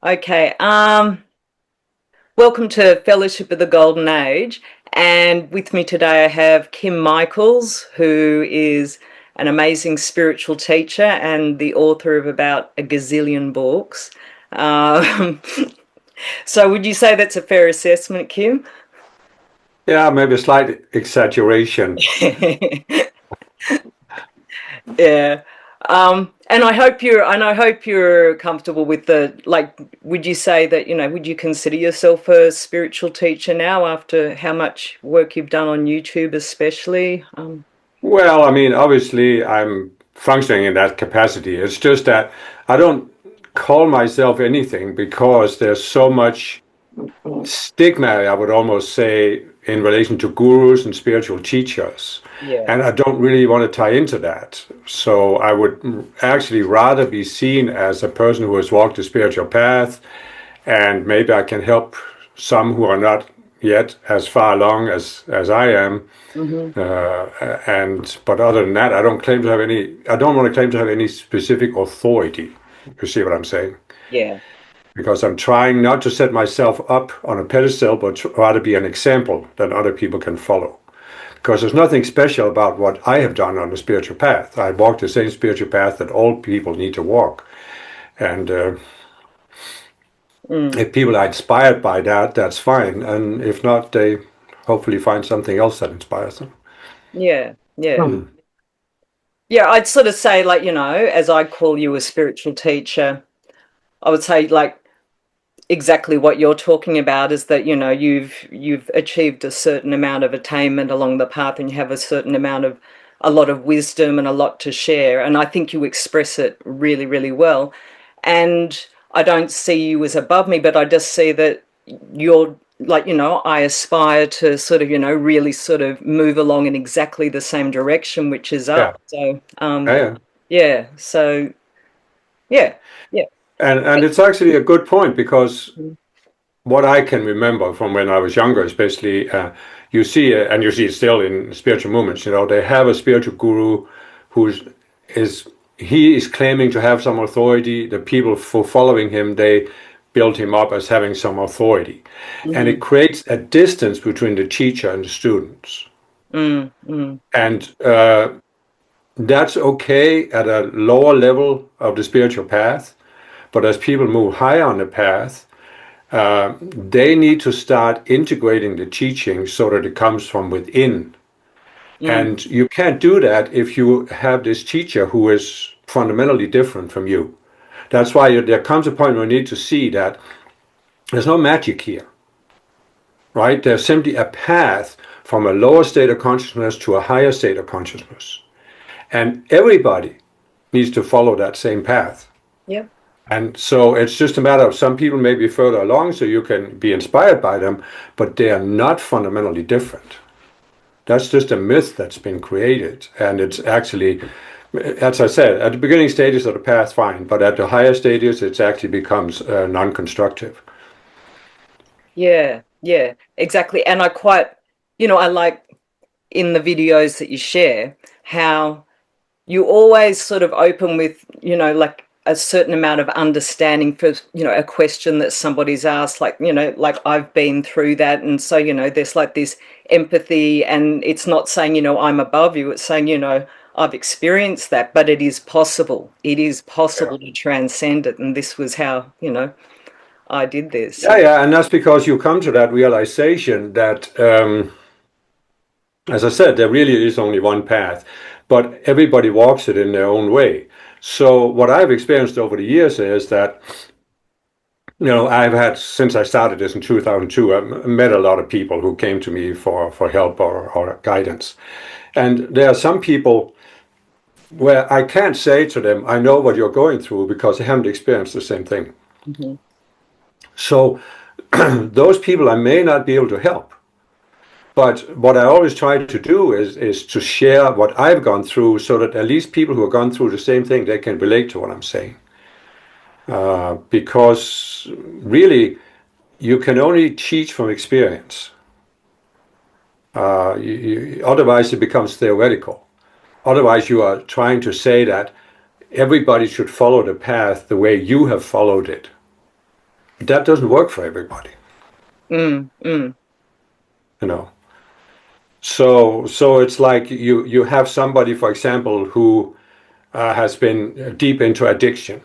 Okay. Welcome to Fellowship of the Golden Age. And with me today, I have Kim Michaels, who is an amazing spiritual teacher and the author of about a gazillion books. Um, so, would you say that's a fair assessment, Kim? Yeah, maybe a slight exaggeration. Yeah. And I hope you're comfortable with would you say that, would you consider yourself a spiritual teacher now after how much work you've done on YouTube, especially? Well, I mean, obviously, I'm functioning in that capacity. It's just that I don't call myself anything because there's so much stigma, I would almost say, in relation to gurus and spiritual teachers. Yeah. And I don't really want to tie into that. So I would actually rather be seen as a person who has walked the spiritual path, and maybe I can help some who are not yet as far along as I am. Hmm. But other than that, I don't claim to have any. I don't want to claim to have any specific authority. You see what I'm saying? Yeah. Because I'm trying not to set myself up on a pedestal, but rather be an example that other people can follow. Because there's nothing special about what I have done on the spiritual path. I walked the same spiritual path that all people need to walk, and Mm. if people are inspired by that, that's fine. And if not, they hopefully find something else that inspires them. Yeah. Yeah. Hmm. Yeah. I'd sort of say, as I call you a spiritual teacher, I would say, exactly what you're talking about is that you've achieved a certain amount of attainment along the path, and you have a lot of wisdom and a lot to share, and I think you express it really, really well. And I don't see you as above me, but I just see that you're I aspire to sort of really sort of move along in exactly the same direction, which is Yeah, up. So yeah, yeah. yeah, so yeah. Yeah. And it's actually a good point because what I can remember from when I was younger, especially, you see, and you see it still in spiritual movements. You know, they have a spiritual guru who's is he is claiming to have some authority. The people for following him, they build him up as having some authority, and Hmm. it creates a distance between the teacher and the students. Mm, mm, And that's okay at a lower level of the spiritual path, but as people move higher on the path, they need to start integrating the teaching so that it comes from within. mm. And you can't do that if you have this teacher who is fundamentally different from you. That's why there comes a point where you need to see that there's no magic here, right? There's simply a path from a lower state of consciousness to a higher state of consciousness. And everybody needs to follow that same path. Yep. And so it's just a matter of some people may be further along, so you can be inspired by them, but they are not fundamentally different. That's just a myth that's been created. And it's actually, as I said, at the beginning stages of the path, fine, but at the higher stages, it actually becomes non constructive. Yeah, yeah, exactly. And I like in the videos that you share how you always sort of open with, like a certain amount of understanding for, a question that somebody's asked, like I've been through that. And so, there's like this empathy, and it's not saying, I'm above you. It's saying, I've experienced that, but it is possible. It is Yeah. possible to transcend it. And this was how, I did this. Yeah, yeah, and that's because you come to that realization that, as I said, there really is only one path, but everybody walks it in their own way. So what I've experienced over the years is that I've had, since I started this in 2002, I've met a lot of people who came to me for help or guidance. And there are some people where I can't say to them, I know what you're going through because they haven't experienced the same thing. Mhm. So those people I may not be able to help. But what I always try to do is to share what I've gone through so that at least people who have gone through the same thing, they can relate to what I'm saying. Because really, you can only teach from experience. Otherwise, it becomes theoretical. Otherwise, you are trying to say that everybody should follow the path the way you have followed it. That doesn't work for everybody, Mm, mm, you know. So it's like you have somebody, for example, who has been deep into addiction,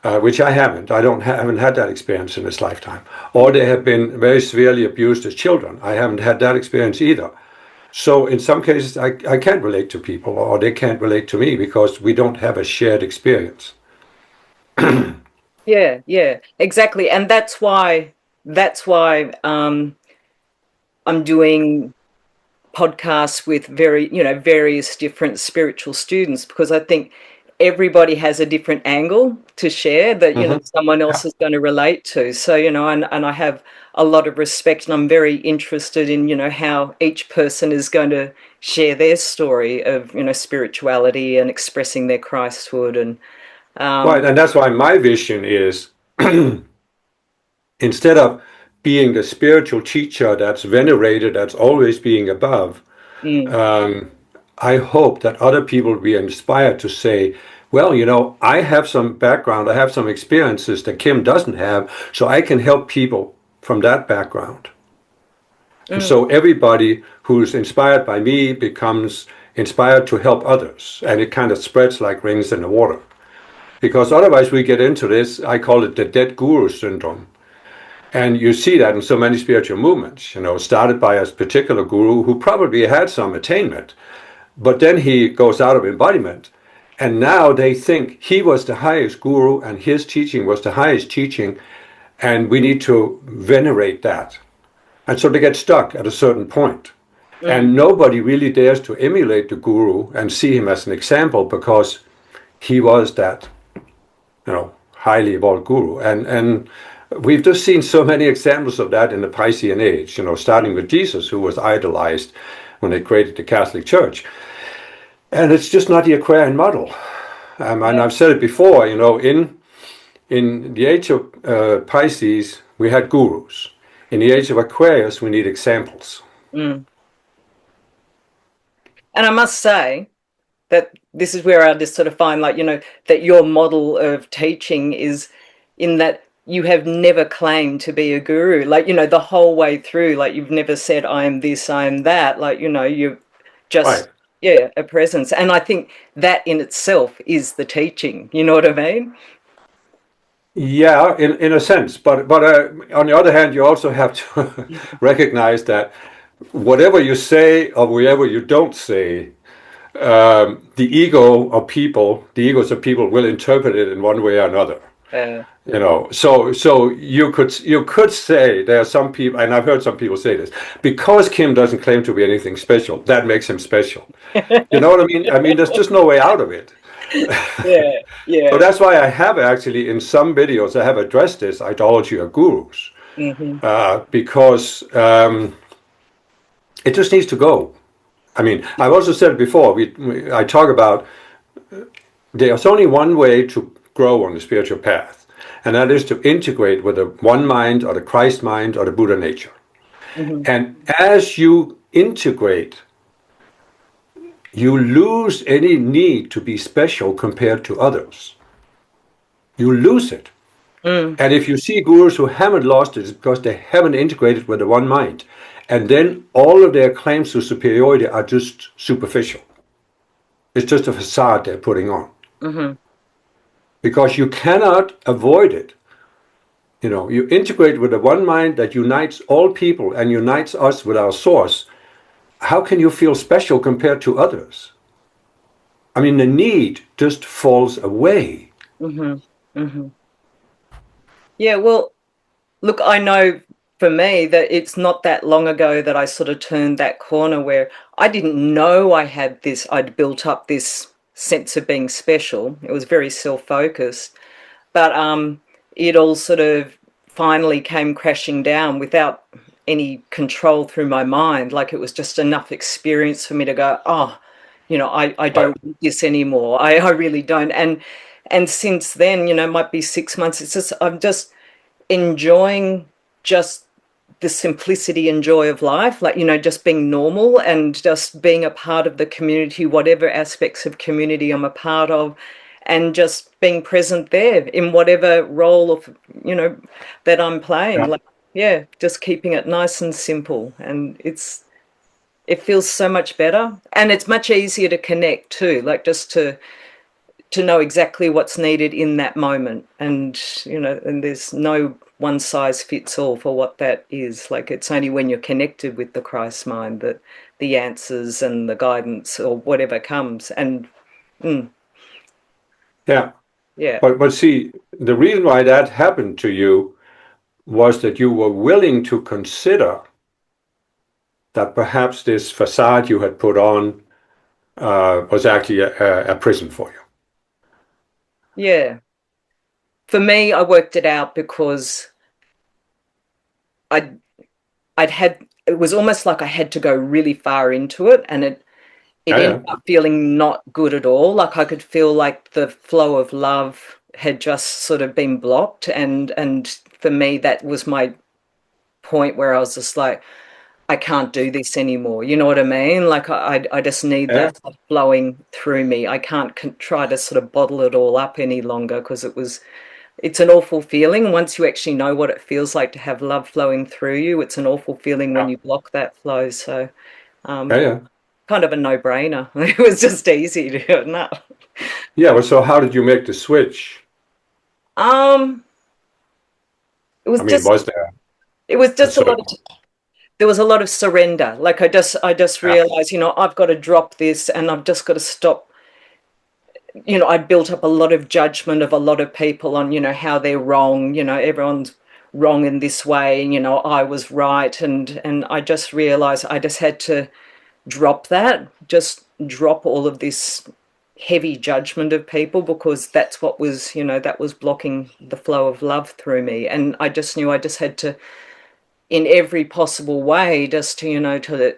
which I haven't. I don't haven't had that experience in this lifetime. Or they have been very severely abused as children. I haven't had that experience either. So in some cases, I can't relate to people, or they can't relate to me because we don't have a shared experience. yeah, yeah, exactly. And that's why I'm doing podcasts with various different spiritual students, because I think everybody has a different angle to share that, Hmm. someone else Yeah. is going to relate to. So, and I have a lot of respect, and I'm very interested in, how each person is going to share their story of, spirituality and expressing their Christhood. And Right, and that's why my vision is instead of being the spiritual teacher that's venerated, that's always being above, mm, I hope that other people will be inspired to say, well, I have some background, I have some experiences that Kim doesn't have, so I can help people from that background. And mm, so everybody who's inspired by me becomes inspired to help others, and it kind of spreads like rings in the water. Because otherwise, we get into this, I call it the dead guru syndrome. And you see that in so many spiritual movements, started by a particular guru who probably had some attainment, but then he goes out of embodiment. And now they think he was the highest guru and his teaching was the highest teaching, and we need to venerate that. And so they get stuck at a certain point. mm, And nobody really dares to emulate the guru and see him as an example because he was that, highly evolved guru. And we've just seen so many examples of that in the Piscean age, starting with Jesus, who was idolized when they created the Catholic Church. And it's just not the Aquarian model. And yeah, I've said it before, in the age of Pisces, we had gurus. In the age of Aquarius, we need examples. mm. And I must say that this is where I just sort of find, like, that your model of teaching is in that you have never claimed to be a guru, like, the whole way through, like, you've never said, I am this, I am that, like, you're just, Right. yeah, a presence. And I think that in itself is the teaching, you know what I mean? Yeah, in a sense. But on the other hand, you also have to recognize that whatever you say or whatever you don't say, the egos of people will interpret it in one way or another. uh, So you could say there are some people, and I've heard some people say this, because Kim doesn't claim to be anything special, that makes him special. You know what I mean? I mean, there's just no way out of it. yeah, So yeah. that's why I have actually in some videos I have addressed this ideology of gurus Hmm. because it just needs to go. I mean, I've also said it before. I talk about there's only one way to grow on the spiritual path, and that is to integrate with the one mind or the Christ mind or the Buddha nature. Hmm. And as you integrate, you lose any need to be special compared to others. You lose it. Mm, And if you see gurus who haven't lost it, it's because they haven't integrated with the one mind. And then all of their claims to superiority are just superficial. It's just a facade they're putting on. hmm. Because you cannot avoid it. You integrate with the one mind that unites all people and unites us with our source. How can you feel special compared to others? I mean, the need just falls away. Hmm. Hmm. Yeah, well, look, I know for me that it's not that long ago that I sort of turned that corner where I didn't know I'd built up this sense of being special. It was very self-focused, but it all sort of finally came crashing down without any control through my mind. Like, it was just enough experience for me to go, oh, I Right. don't want this anymore. I really don't. And since then, it might be 6 months. It's just I'm just enjoying just the simplicity and joy of life, like, just being normal and just being a part of the community, whatever aspects of community I'm a part of, and just being present there in whatever role of, that I'm playing. Yeah. Like, yeah, just keeping it nice and simple, and it feels so much better, and it's much easier to connect too. Like just to know exactly what's needed in that moment, and and there's no one size fits all for what that is. Like it's only when you're connected with the Christ mind that the answers and the guidance or whatever comes. And Yeah. yeah, But see, the reason why that happened to you was that you were willing to consider that perhaps this facade you had put on was actually a prison for you. yeah. For me, I worked it out because I'd I'd had it was almost like I had to go really far into it, and it Yeah, ended yeah, up feeling not good at all. Like I could feel like the flow of love had just sort of been blocked, and for me that was my point where I was just like, I can't do this anymore. You know what I mean? Like I just need yeah, that stuff flowing through me. I can't try to sort of bottle it all up any longer, because it's an awful feeling once you actually know what it feels like to have love flowing through you. It's an awful feeling when yeah, you block that flow. So yeah, um, yeah. kind of a no-brainer. It was just easy to do. No. Yeah, well, so how did you make the switch? Um, it was I mean, just was there it was a just a lot certain? of there was a lot of surrender. Like I just Yeah, realized, I've got to drop this, and I've just got to stop. I built up a lot of judgment of a lot of people on, how they're wrong. Everyone's wrong in this way, and I was right, and I just realized I just had to drop that, just drop all of this heavy judgment of people, because that's what was, that was blocking the flow of love through me. And I just knew I just had to, in every possible way, just to, to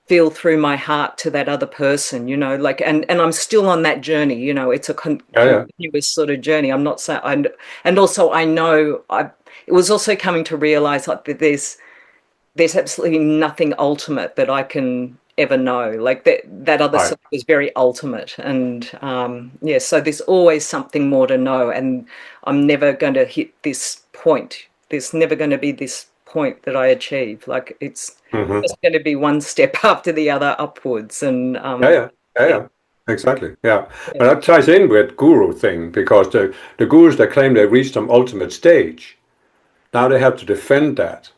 feel through my heart to that other person, like, and I'm still on that journey. It's a yeah, yeah. continuous sort of journey. I'm not saying, and also I know it was also coming to realize like that there's absolutely nothing ultimate that I can ever know. Like that other Right. stuff was very ultimate, and yeah. So there's always something more to know, and I'm never going to hit this point. There's never going to be this point that I achieve. Like it's Hmm. just going to be one step after the other upwards, and Yeah, yeah, yeah, yeah, yeah. Exactly. Yeah. yeah. But that ties in with guru thing because the gurus that claim they reached some ultimate stage, now they have to defend that.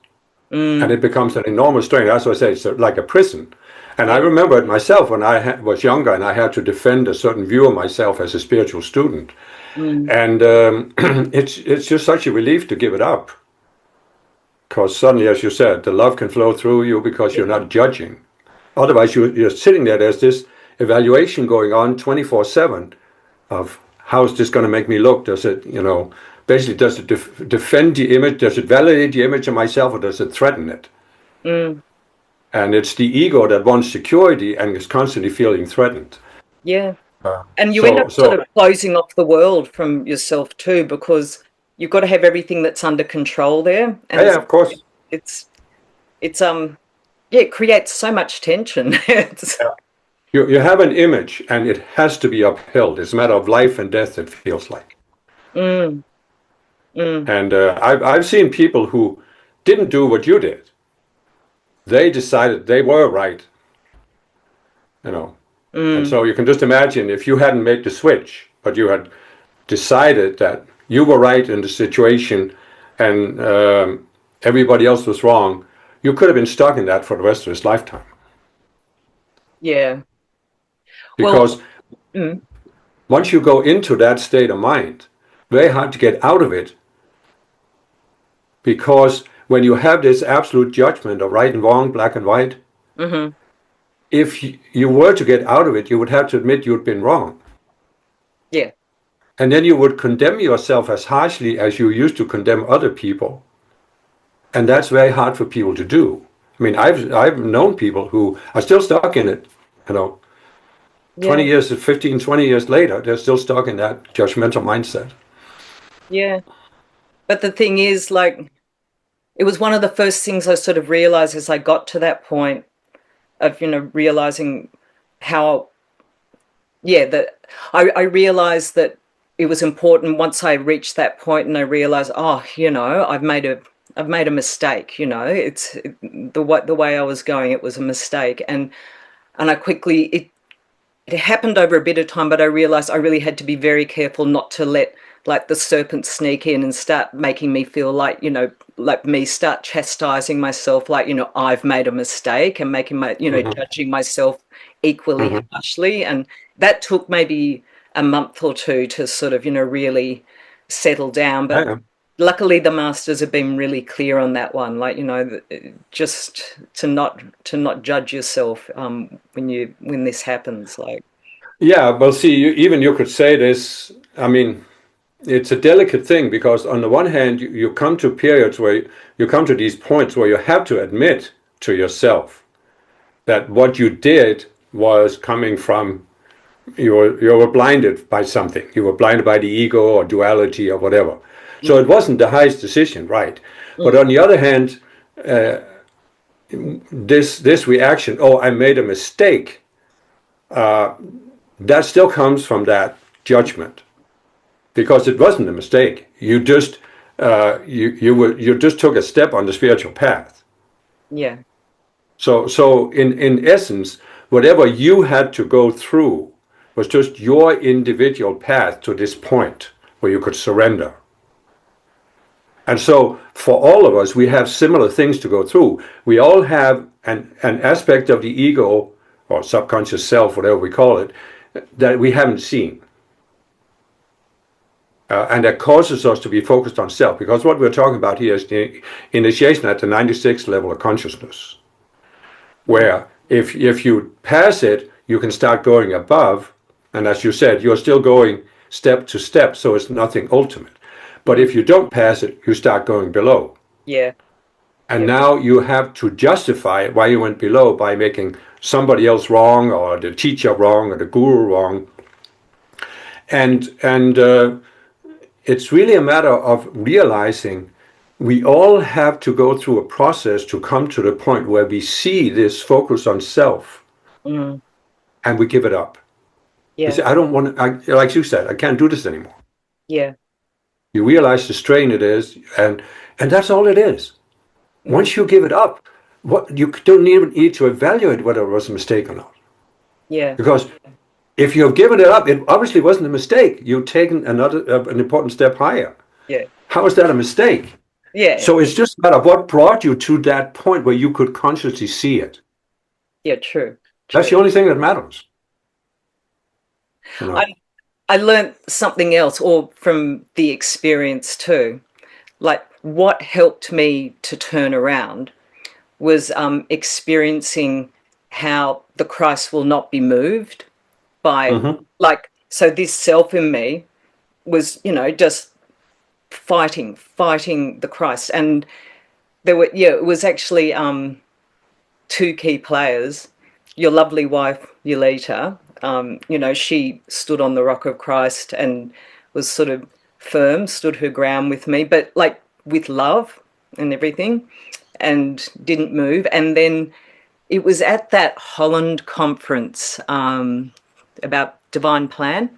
And Mm, it becomes an enormous strain. That's what I say, it's like a prison. And I yeah, remember it myself when I was younger and I had to defend a certain view of myself as a spiritual student. mm, And it's just such a relief to give it up. Because suddenly, as you said, the love can flow through you because you're yeah, not judging. Otherwise, you're sitting there, there's this evaluation going on 24/7 of how's this going to make me look? Does it, basically, does it defend the image? Does it validate the image of myself or does it threaten it? mm, And it's the ego that wants security and is constantly feeling threatened. yeah. Uh, And you end up so, sort so of closing off the world from yourself too, because you've got to have everything that's under control there, and yeah, of course. it's it's yeah, it creates so much tension. It's Yeah. You have an image and it has to be upheld. It's a matter of life and death, it feels like. mm, mm, And I've seen people who didn't do what you did. They decided they were right, you know. And mm, so you can just imagine if you hadn't made the switch, but you had decided that you were right in the situation and everybody else was wrong, you could have been stuck in that for the rest of his lifetime. yeah. Well, Because mm, once you go into that state of mind, very hard to get out of it because when you have this absolute judgment of right and wrong, black and white, hmm, if you were to get out of it, you would have to admit you'd been wrong. yeah, And then you would condemn yourself as harshly as you used to condemn other people. And that's very hard for people to do. I mean, I've known people who are still stuck in it, you know, 20 yeah, years, 15, 20 years later, they're still stuck in that judgmental mindset. yeah. But the thing is, like, it was one of the first things I sort of realized as I got to that point of, realizing how, yeah, that I realized that it was important once I reached that point and I realized, oh, I've made a mistake. The way I was going, it was a mistake, and I quickly it happened over a bit of time, but I realized I really had to be very careful not to let like the serpent sneak in and start making me feel like, like me start chastising myself, like, I've made a mistake, and making Hmm. judging myself equally Hmm. harshly. And that took maybe a month or two to sort of, really settle down. But Yeah. luckily the masters have been really clear on that one, like, just to not judge yourself when this happens, like. Yeah, well, see, even you could say this. I mean, it's a delicate thing because on the one hand, you come to periods where you come to these points where you have to admit to yourself that what you did was coming from you were blinded by something. You were blinded by the ego or duality or whatever. So Mm, it wasn't the highest decision, right? But mm, on the other hand, this reaction, oh, I made a mistake, that still comes from that judgment because it wasn't a mistake. You just took a step on the spiritual path. yeah. So in essence, whatever you had to go through was just your individual path to this point where you could surrender. And so for all of us, we have similar things to go through. We all have an aspect of the ego or subconscious self, whatever we call it, that we haven't seen. And that causes us to be focused on self, because what we're talking about here is the initiation at the 96th level of consciousness, Mm, where if you pass it, you can start going above. And as you said, you're still going step to step, so it's nothing ultimate. But mm, if you don't pass it, you start going below. yeah. And Yeah. now you have to justify why you went below by making somebody else wrong or the teacher wrong or the guru wrong. And it's really a matter of realizing we all have to go through a process to come to the point where we see this focus on self Mm, and we give it up. We yeah. say, I don't want to, like you said, I can't do this anymore. Yeah. You realize the strain it is, and that's all it is. Mm, Once you give it up, what you don't even need to evaluate whether it was a mistake or not. yeah. Because if you have given it up, it obviously wasn't a mistake. You've taken an important step higher. Yeah. How is that a mistake? Yeah. So it's just a matter of what brought you to that point where you could consciously see it. Yeah. True. That's True. the only thing that matters, you I know. I learned something else, or from the experience too. Like what helped me to turn around was experiencing how the Christ will not be moved by, Hmm. like, so this self in me was, just fighting the Christ. And there were, yeah, it was actually two key players. Your lovely wife, Yolita, she stood on the rock of Christ and was sort of firm, stood her ground with me, but like with love and everything, and didn't move. And then it was at that Holland conference about divine plan,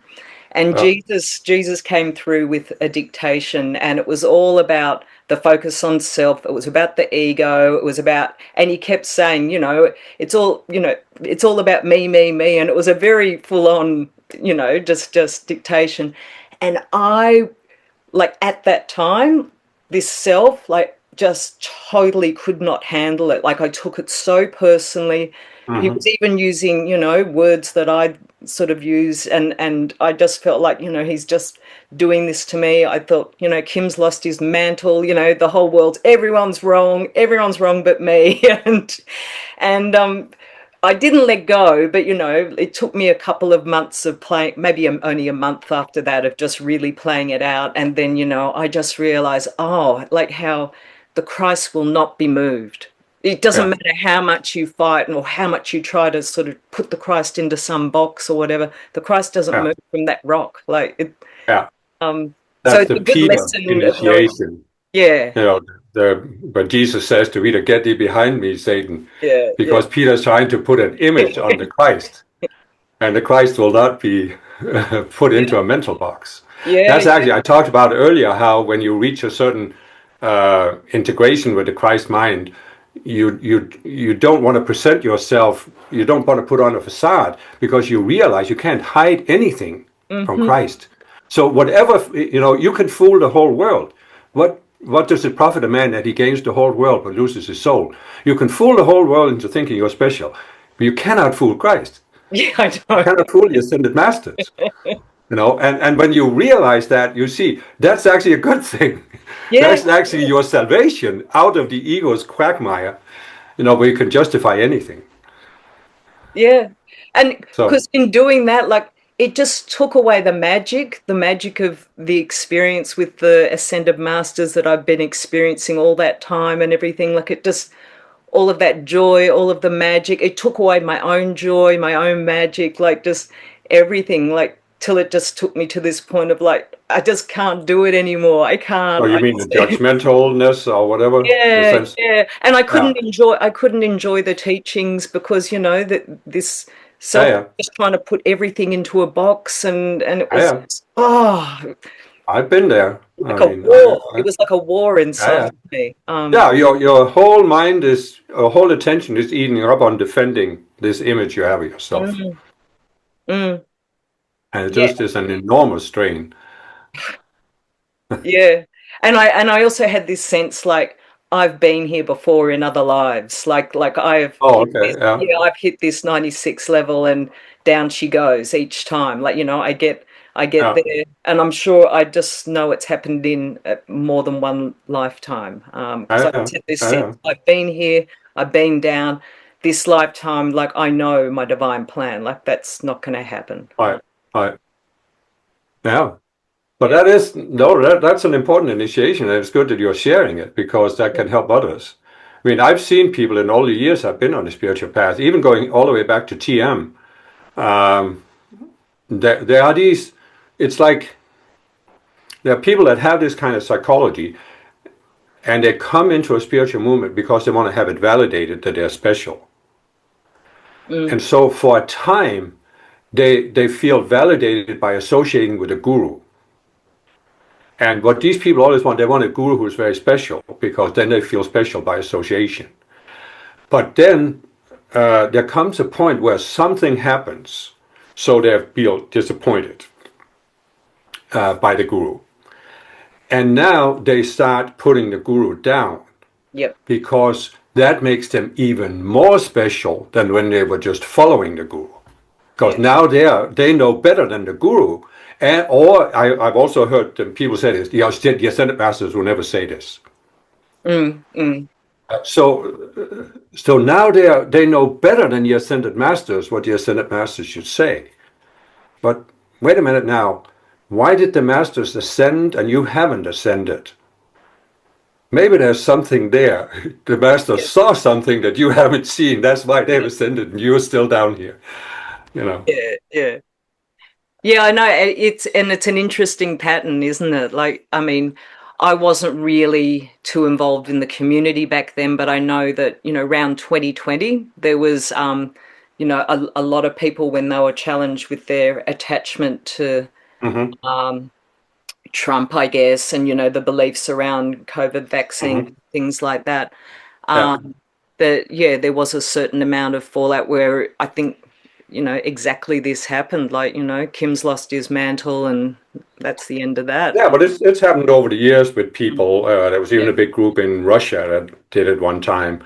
and Uh, Jesus came through with a dictation, and it was all about the focus on self. It was about the ego. It was about, and he kept saying, it's all about me, me, me, and it was a very full on, just dictation. And I, like, at that time, this self, like, just totally could not handle it. Like, I took it so personally. He hmm. was even using, words that I sort of use, and I just felt like, he's just doing this to me. I thought, Kim's lost his mantle, the whole world, everyone's wrong but me. And I didn't let go, but it took me a couple of months of playing, maybe only a month after that, of just really playing it out. And then, I just realized, oh, like how the Christ will not be moved. It doesn't Yeah, matter how much you fight or how much you try to sort of put the Christ into some box or whatever. The Christ doesn't yeah, move from that rock. Like it, yeah. so That's it's the a good Peter lesson of knowing. initiation. Yeah, You know, but Jesus says to Peter, "Get thee behind me, Satan," yeah, yeah, because Peter's trying to put an image on the Christ, and the Christ will not be put yeah, into a mental box. Yeah, That's actually, I talked about earlier how when you reach a certain integration with the Christ mind, you don't want to present yourself, you don't want to put on a facade because you realize you can't hide anything from hmm. Christ. So whatever, you can fool the whole world. What does it profit a man that he gains the whole world but loses his soul? You can fool the whole world into thinking you're special, but you cannot fool Christ. Yeah, I You know. cannot fool the ascended masters. And when you realize that, you see that's actually a good thing. Yeah, That's actually your salvation out of the ego's quagmire, where you can justify anything. yeah. And So, because in doing that, like it just took away the magic of the experience with the ascended masters that I've been experiencing all that time and everything. Like it just, all of that joy, all of the magic, it took away my own joy, my own magic, like just everything, like till it just took me to this point of like, I just can't do it anymore. I so can't. you I mean the just, judgmentalness or whatever, the yeah, sense? yeah. And Yeah, I couldn't enjoy the teachings because, that this yeah, self yeah, was trying to put everything into a box and it yeah, was, yeah. oh, I've been there. I like a mean, war. It was like a war yeah, inside yeah. of me. Yeah, your whole mind your whole attention is eating up on defending this image you have of yourself. Mm, mm, And it yeah. just is an enormous strain. Yeah. And I also had this sense like I've been here before in other lives. Like I've Oh, hit okay, this, yeah, yeah, I've hit this 96 level and down she goes each time. Like, I get yeah, there and I'm sure I just know it's happened in more than one lifetime. Because I yeah, just had this sense yeah, I've been here, I've been down this lifetime, like I know my divine plan. Like that's not gonna happen. right, right, yeah. But Yeah. that is no, that's an important initiation, and it's good that you're sharing it because that can help others. I mean, I've seen people in all the years I've been on the spiritual path, even going all the way back to TM. Um, there are these. It's like there are people that have this kind of psychology, and they come into a spiritual movement because they want to have it validated that they're special. Mm, And so, for a time, they feel validated by associating with a guru. And what these people always want, they want a guru who's very special because then they feel special by association. But then there comes a point where something happens, so they feel disappointed by the guru. And now they start putting the guru down yep. because that makes them even more special than when they were just following the guru. Because Yeah. now they know better than the guru. And or I've also heard people say this, the ascended masters will never say this. Mm, mm. So now they know better than the ascended masters what the ascended masters should say. But wait a minute now, why did the masters ascend and you haven't ascended? Maybe there's something there. The masters Yeah. saw something that you haven't seen. That's why they've ascended and you're still down here. You know. Yeah. Yeah. Yeah, I know it's an interesting pattern, isn't it? Like, I mean, I wasn't really too involved in the community back then, but I know that, around 2020, there was a lot of people when they were challenged with their attachment to Hmm. um Trump, I guess, and the beliefs around COVID vaccine, Hmm. things like that. Yeah. Um, that yeah, there was a certain amount of fallout where I think, exactly this happened. Like, Kim's lost his mantle, and that's the end of that. Yeah, but it's happened over the years with people. There was even Yeah. a big group in Russia that did it one time,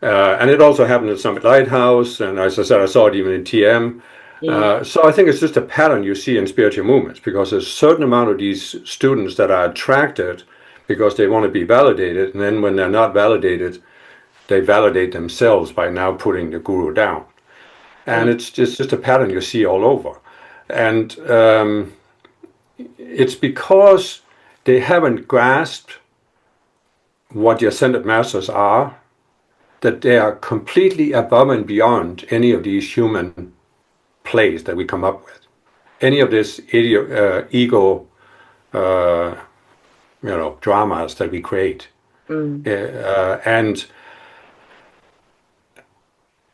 and it also happened at Summit Lighthouse. And as I said, I saw it even in TM. Mm, So I think it's just a pattern you see in spiritual movements because there's a certain amount of these students that are attracted because they want to be validated, and then when they're not validated, they validate themselves by now putting the guru down. And mm, it's just a pattern you see all over, and it's because they haven't grasped what the ascended masters are, that they are completely above and beyond any of these human plays that we come up with, any of this ego, uh, dramas that we create, mm, and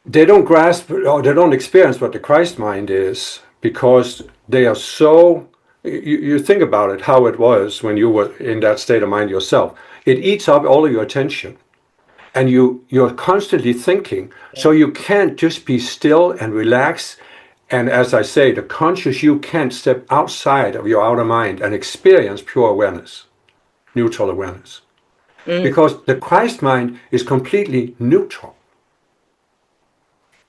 they don't grasp or they don't experience what the Christ mind is because they are so you think about it, how it was when you were in that state of mind yourself. It eats up all of your attention, and you're constantly thinking, so you can't just be still and relax. And as I say, the conscious you can't step outside of your outer mind and experience pure awareness, neutral awareness, Mm. because the Christ mind is completely neutral.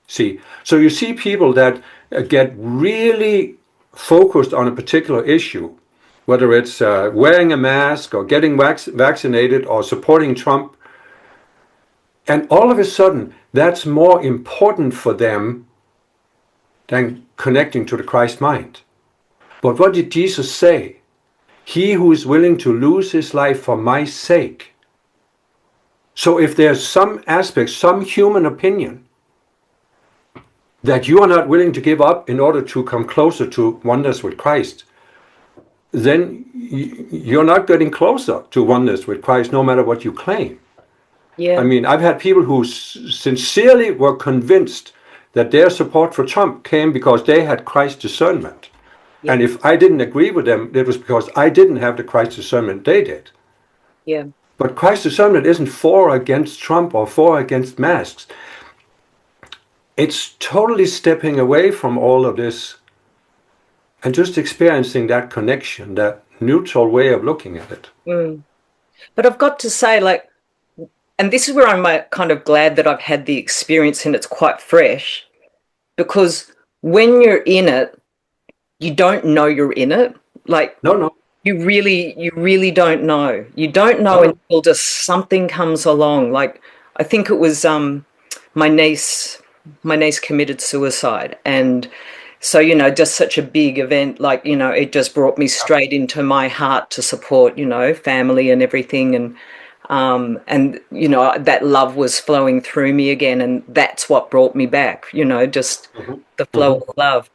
See, so you see people that get really focused on a particular issue, whether it's wearing a mask or getting vaccinated or supporting Trump, and all of a sudden that's more important for them than connecting to the Christ mind. But what did Jesus say? He who is willing to lose his life for my sake. So if there's some aspect, some human opinion that you are not willing to give up in order to come closer to oneness with Christ, then you're not getting closer to oneness with Christ no matter what you claim. I Yeah. mean, I've had people who sincerely were convinced that their support for Trump came because they had Christ discernment. Yeah. And if I didn't agree with them, it was because I didn't have the Christ discernment they did. Yeah. But Christ discernment isn't for or against Trump or for or against masks. It's totally stepping away from all of this and just experiencing that connection, that neutral way of looking at it. Mm. But I've got to say, like, and this is where I'm kind of glad that I've had the experience and it's quite fresh, because when you're in it, you don't know you're in it. Like, No, no, you really don't know. You don't know no, no. until just something comes along. Like, I think it was my niece, my niece committed suicide, and so, just such a big event, like, it just brought me straight into my heart to support, family and everything, and that love was flowing through me again, and that's what brought me back, just Mm-hmm. the flow Mm-hmm. of love.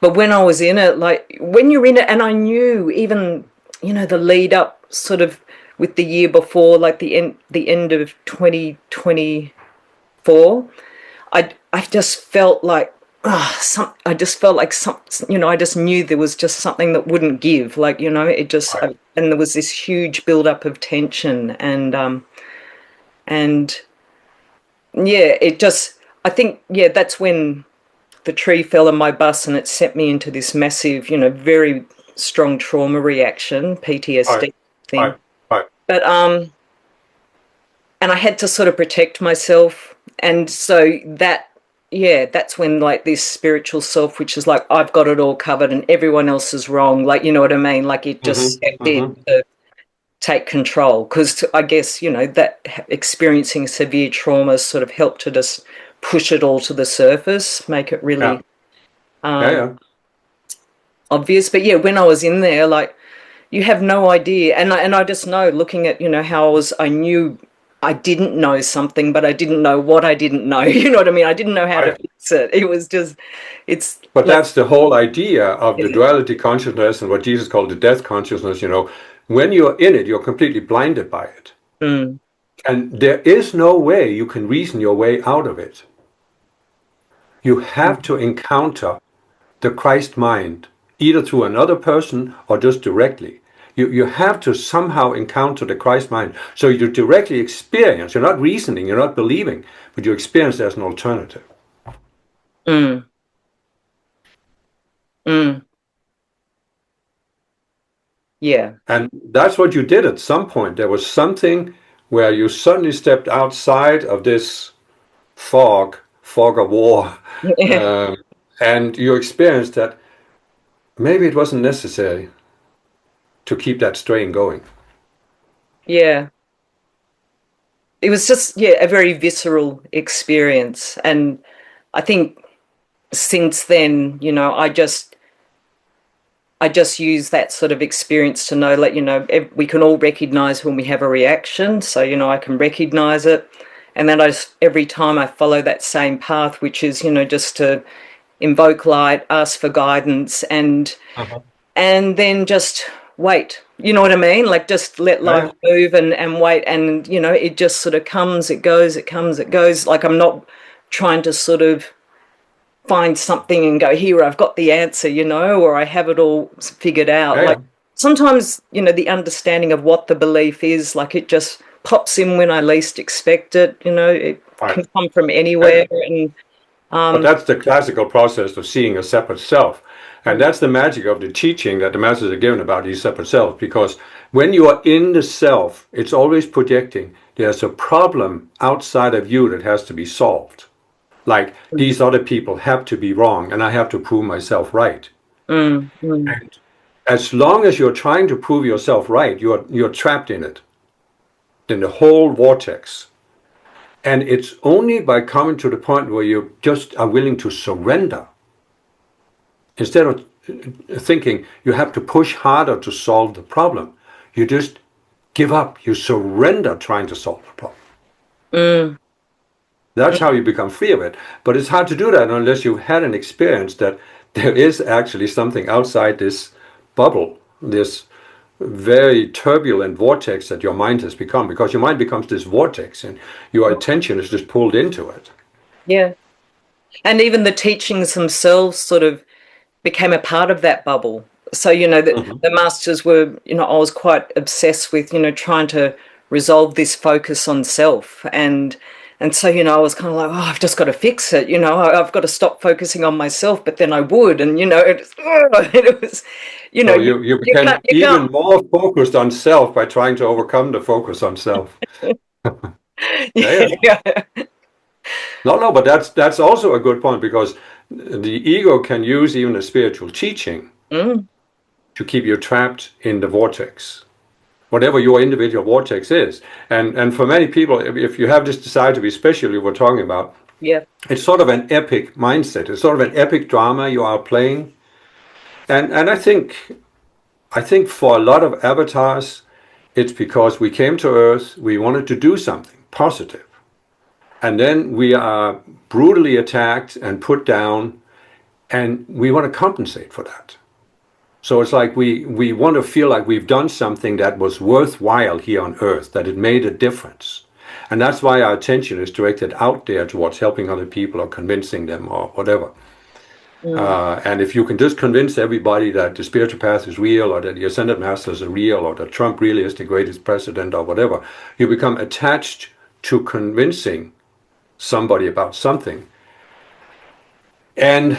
But when I was in it, like when you're in it, and I knew even, the lead up sort of with the year before, like the end of 2024, I just felt like I just felt like I just knew there was just something that wouldn't give, like, it just Right. and there was this huge build-up of tension, and yeah, it just, I think, yeah, that's when the tree fell on my bus and it sent me into this massive, very strong trauma reaction, Right. PTSD thing. Right. Right. But and I had to sort of protect myself. And so that, yeah, that's when, like, this spiritual self, which is like, I've got it all covered and everyone else is wrong, like, you know what I mean? Like, it just Mm-hmm. stepped in Mm-hmm. to take control. Because I guess, that experiencing severe trauma sort of helped to just push it all to the surface, make it Yeah. really Yeah. um, Yeah. obvious. But yeah, when I was in there, like, you have no idea. And I just know, looking at, how I knew I didn't know something, but I didn't know what I didn't know. You know what I mean? I didn't know how to Right. fix it. It was just, it's But like, that's the whole idea of the yeah. duality consciousness and what Jesus called the death consciousness. When you're in it, you're completely blinded by it. Mm, And there is no way you can reason your way out of it. You have mm. to encounter the Christ mind, either through another person or just directly. You have to somehow encounter the Christ mind. So you directly experience, you're not reasoning, you're not believing, but you experience there's an alternative. Mm, mm, yeah. And that's what you did at some point. There was something where you suddenly stepped outside of this fog of war, Yeah. um, and you experienced that maybe it wasn't necessary to keep that strain going. Yeah. It was just, yeah, a very visceral experience. And I think since then, I just use that sort of experience to know, like, we can all recognize when we have a reaction. So, I can recognize it. And then every time I follow that same path, which is, just to invoke light, ask for guidance, Uh-huh. and then just wait. You know what I mean? Like, just let Yeah, life yeah. move and wait. And, it just sort of comes, it goes, it comes, it goes. Like, I'm not trying to sort of find something and go, here, I've got the answer, or I have it all figured out. Yeah, Like yeah. sometimes, the understanding of what the belief is, like it just pops in when I least expect it, it Right. can come from Yeah, anywhere. yeah. And But that's the classical process of seeing a separate self. And mm, that's the magic of the teaching that the masters are given about these separate selves. Because when you are in the self, it's always projecting there's a problem outside of you that has to be solved. Like mm, these other people have to be wrong and I have to prove myself right. mm, And as long as you're trying to prove yourself right, you're trapped in it, in the whole vortex. And it's only by coming to the point where you just are willing to surrender. Instead of thinking you have to push harder to solve the problem, you just give up. You surrender trying to solve the problem. mm, That's how mm. you become free of it. But it's hard to do that unless you've had an experience that there is actually something outside this bubble, this very turbulent vortex that your mind has become, because your mind becomes this vortex and your attention is just pulled into it. Yeah. And even the teachings themselves sort of became a part of that bubble. So, Mhm. the masters were, I was quite obsessed with, trying to resolve this focus on self. And so, I was kind of like, oh, I've just got to fix it. I've got to stop focusing on myself. But then I would, and it was, So you you you became can't you even can't. more focused on self by trying to overcome the focus on self. Yeah, yeah. Yeah. No, no, but that's also a good point because the ego can use even a spiritual teaching Mm, to keep you trapped in the vortex, whatever your individual vortex is. And for many people, if you have this desire to be special you were talking about, yeah. it's sort of an epic mindset. It's sort of an epic drama you are playing. And I think for a lot of avatars, it's because we came to Earth, we wanted to do something positive. And then we are brutally attacked and put down, and we want to compensate for that. So it's like we want to feel like we've done something that was worthwhile here on Earth, that it made a difference. And that's why our attention is directed out there towards helping other people or convincing them or whatever. Mm, And if you can just convince everybody that the spiritual path is real or that the ascended masters are real or that Trump really is the greatest president or whatever, you become attached to convincing somebody about something. And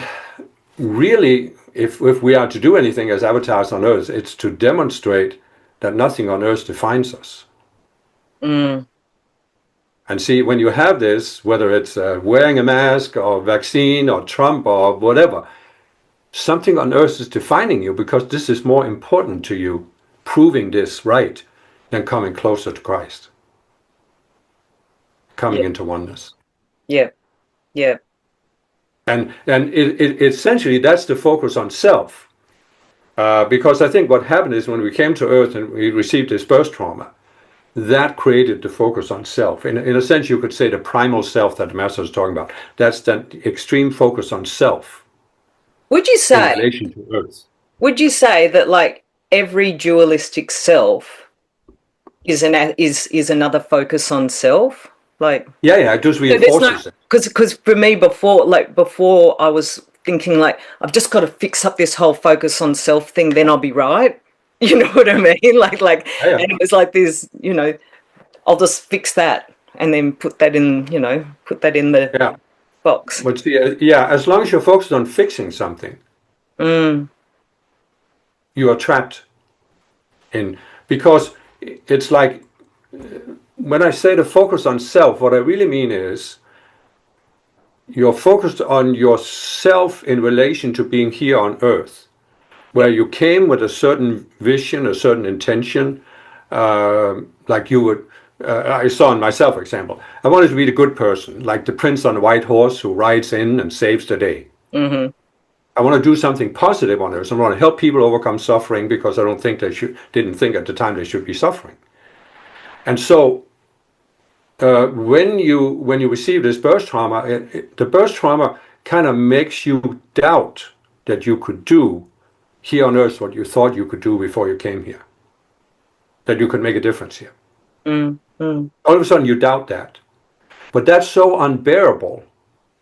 really, if we are to do anything as avatars on Earth, it's to demonstrate that nothing on Earth defines us. mm, And see, when you have this, whether it's wearing a mask or vaccine or Trump or whatever, something on Earth is defining you because this is more important to you, proving this right, than coming closer to Christ, coming yeah. into oneness. Yeah. Yeah. And essentially, that's the focus on self. Because I think what happened is when we came to Earth and we received this birth trauma, that created the focus on self. In a sense, you could say the primal self that the master was talking about. That's that extreme focus on self Would you in say? relation to Earth. Would you say that like every dualistic self is another focus on self? Like Yeah, yeah, it just there's no, reinforces it. because for me before I was thinking like I've just got to fix up this whole focus on self thing, then I'll be right. You know what I mean? Yeah, yeah, And it was like this, I'll just fix that and then put that in the yeah. box. But see, yeah, as long as you're focused on fixing something, Mm, you are trapped in, because it's like when I say the focus on self, what I really mean is you're focused on yourself in relation to being here on earth, yeah. where you came with a certain vision, a certain intention, like you would. I saw in myself, for example, I wanted to be the good person, like the prince on the white horse who rides in and saves the day. Mm-hmm. I want to do something positive on earth. I want to help people overcome suffering because I don't think didn't think at the time they should be suffering. And so when you receive this birth trauma, the birth trauma kind of makes you doubt that you could do here on earth what you thought you could do before you came here, that you could make a difference here. Mm, mm, All of a sudden you doubt that. But that's so unbearable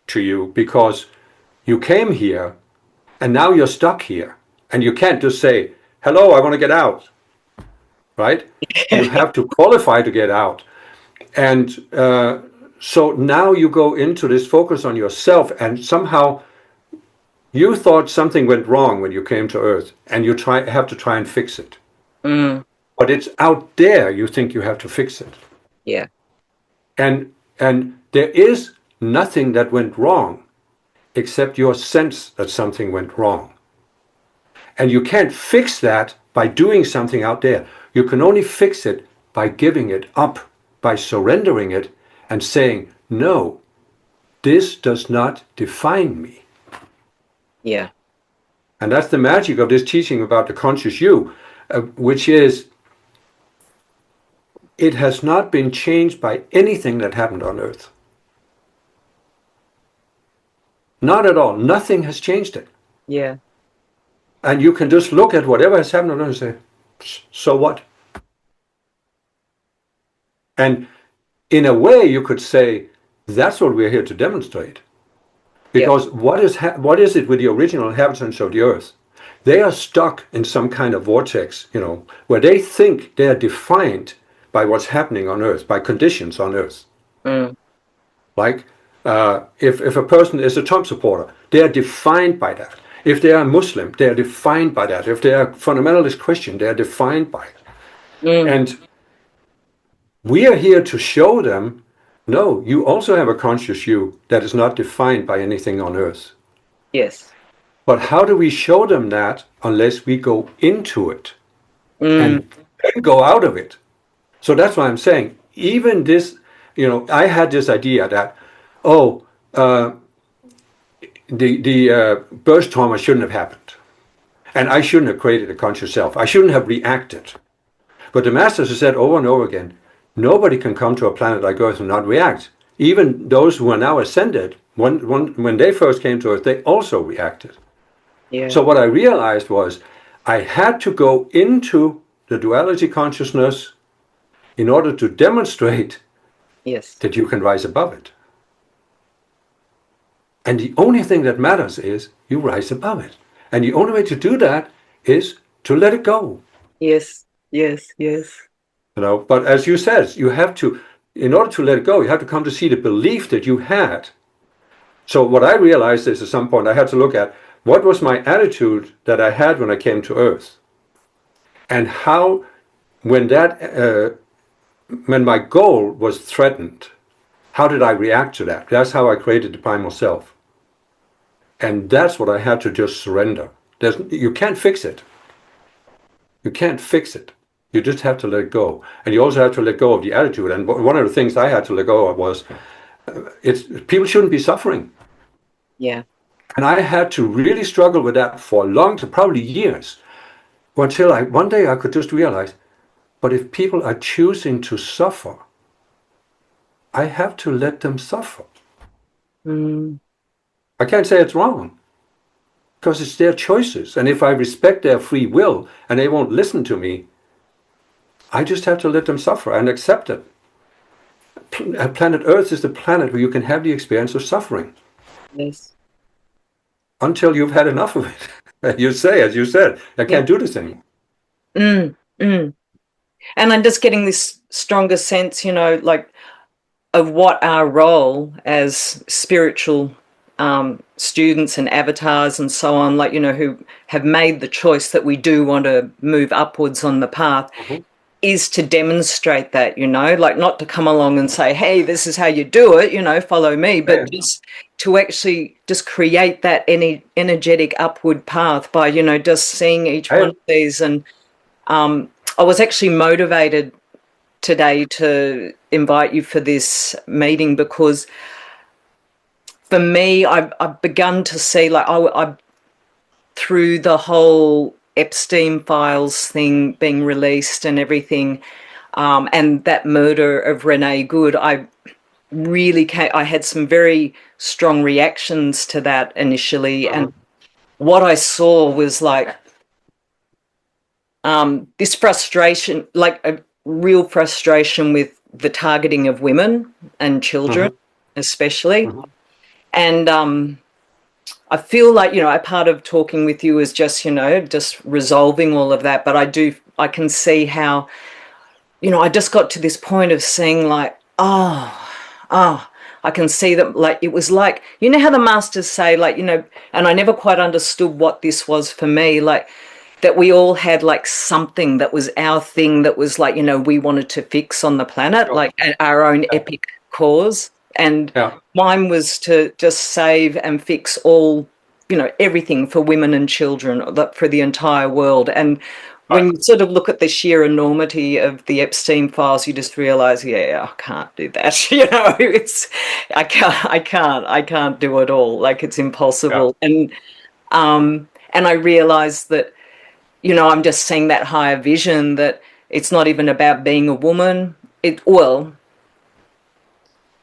to you because You came here, and now you're stuck here. And you can't just say, hello, I want to get out, right? You have to qualify to get out. And so now you go into this focus on yourself, and somehow you thought something went wrong when you came to Earth, and you have to try and fix it. Mm. But it's out there you think you have to fix it. Yeah. And there is nothing that went wrong except your sense that something went wrong. And you can't fix that by doing something out there. You can only fix it by giving it up, by surrendering it and saying, no, this does not define me. Yeah. And that's the magic of this teaching about the conscious you, which is it has not been changed by anything that happened on Earth. Not at all. Nothing has changed it. Yeah. And you can just look at whatever has happened on Earth and say, so what? And in a way, you could say, that's what we're here to demonstrate. Because what is it with the original inhabitants of the Earth? They are stuck in some kind of vortex, where they think they are defined by what's happening on Earth, by conditions on Earth. Mm. Like, if a person is a Trump supporter, they are defined by that. If they are Muslim, they are defined by that. If they are fundamentalist Christian, they are defined by it. Mm. And we are here to show them, no, you also have a conscious you that is not defined by anything on Earth. Yes. But how do we show them that unless we go into it and then go out of it? So that's why I'm saying, even this, I had this idea that, the birth trauma shouldn't have happened. And I shouldn't have created a conscious self. I shouldn't have reacted. But the masters have said over and over again, nobody can come to a planet like Earth and not react. Even those who are now ascended, when they first came to Earth, they also reacted. Yeah. So what I realized was I had to go into the duality consciousness in order to demonstrate that you can rise above it. And the only thing that matters is you rise above it. And the only way to do that is to let it go. Yes. Yes. Yes. But as you said, you have to, in order to let it go, you have to come to see the belief that you had. So what I realized is at some point I had to look at what was my attitude that I had when I came to Earth. And how, when my goal was threatened, how did I react to that? That's how I created the primal self. And that's what I had to just surrender. You can't fix it. You can't fix it. You just have to let it go. And you also have to let go of the attitude. And one of the things I had to let go of was, people shouldn't be suffering. Yeah. And I had to really struggle with that for probably years, until one day I could just realize, but if people are choosing to suffer, I have to let them suffer. I can't say it's wrong, because it's their choices. And if I respect their free will and they won't listen to me, I just have to let them suffer and accept it. Planet Earth is the planet where you can have the experience of suffering. Yes. Until you've had enough of it. As you said, I can't do this anymore. And I'm just getting this stronger sense, of what our role as spiritual students and avatars and so on, who have made the choice that we do want to move upwards on the path, is to demonstrate that, not to come along and say, hey, this is how you do it, follow me, but just to actually just create that energetic upward path by, just seeing each one of these. And I was actually motivated today to invite you for this meeting because for me, I've begun to see, I through the whole Epstein files thing being released and everything, and that murder of Renee Good, I had some very strong reactions to that initially. And what I saw was this frustration, a real frustration with the targeting of women and children, especially. And I feel like, a part of talking with you is just, just resolving all of that. But I can see how, I just got to this point of seeing like, oh, I can see that, like, it was like, how the masters say, like, and I never quite understood what this was for me, like, that we all had like something that was our thing that was like, we wanted to fix on the planet, Sure. like our own Yeah. epic cause. And Yeah. mine was to just save and fix all, everything for women and children, for the entire world. And when Right. you sort of look at the sheer enormity of the Epstein files, you just realize, yeah, I can't do that. I can't do it all. Like, it's Yeah. impossible. And I realized that, I'm just seeing that higher vision, that it's not even about being a woman. Well,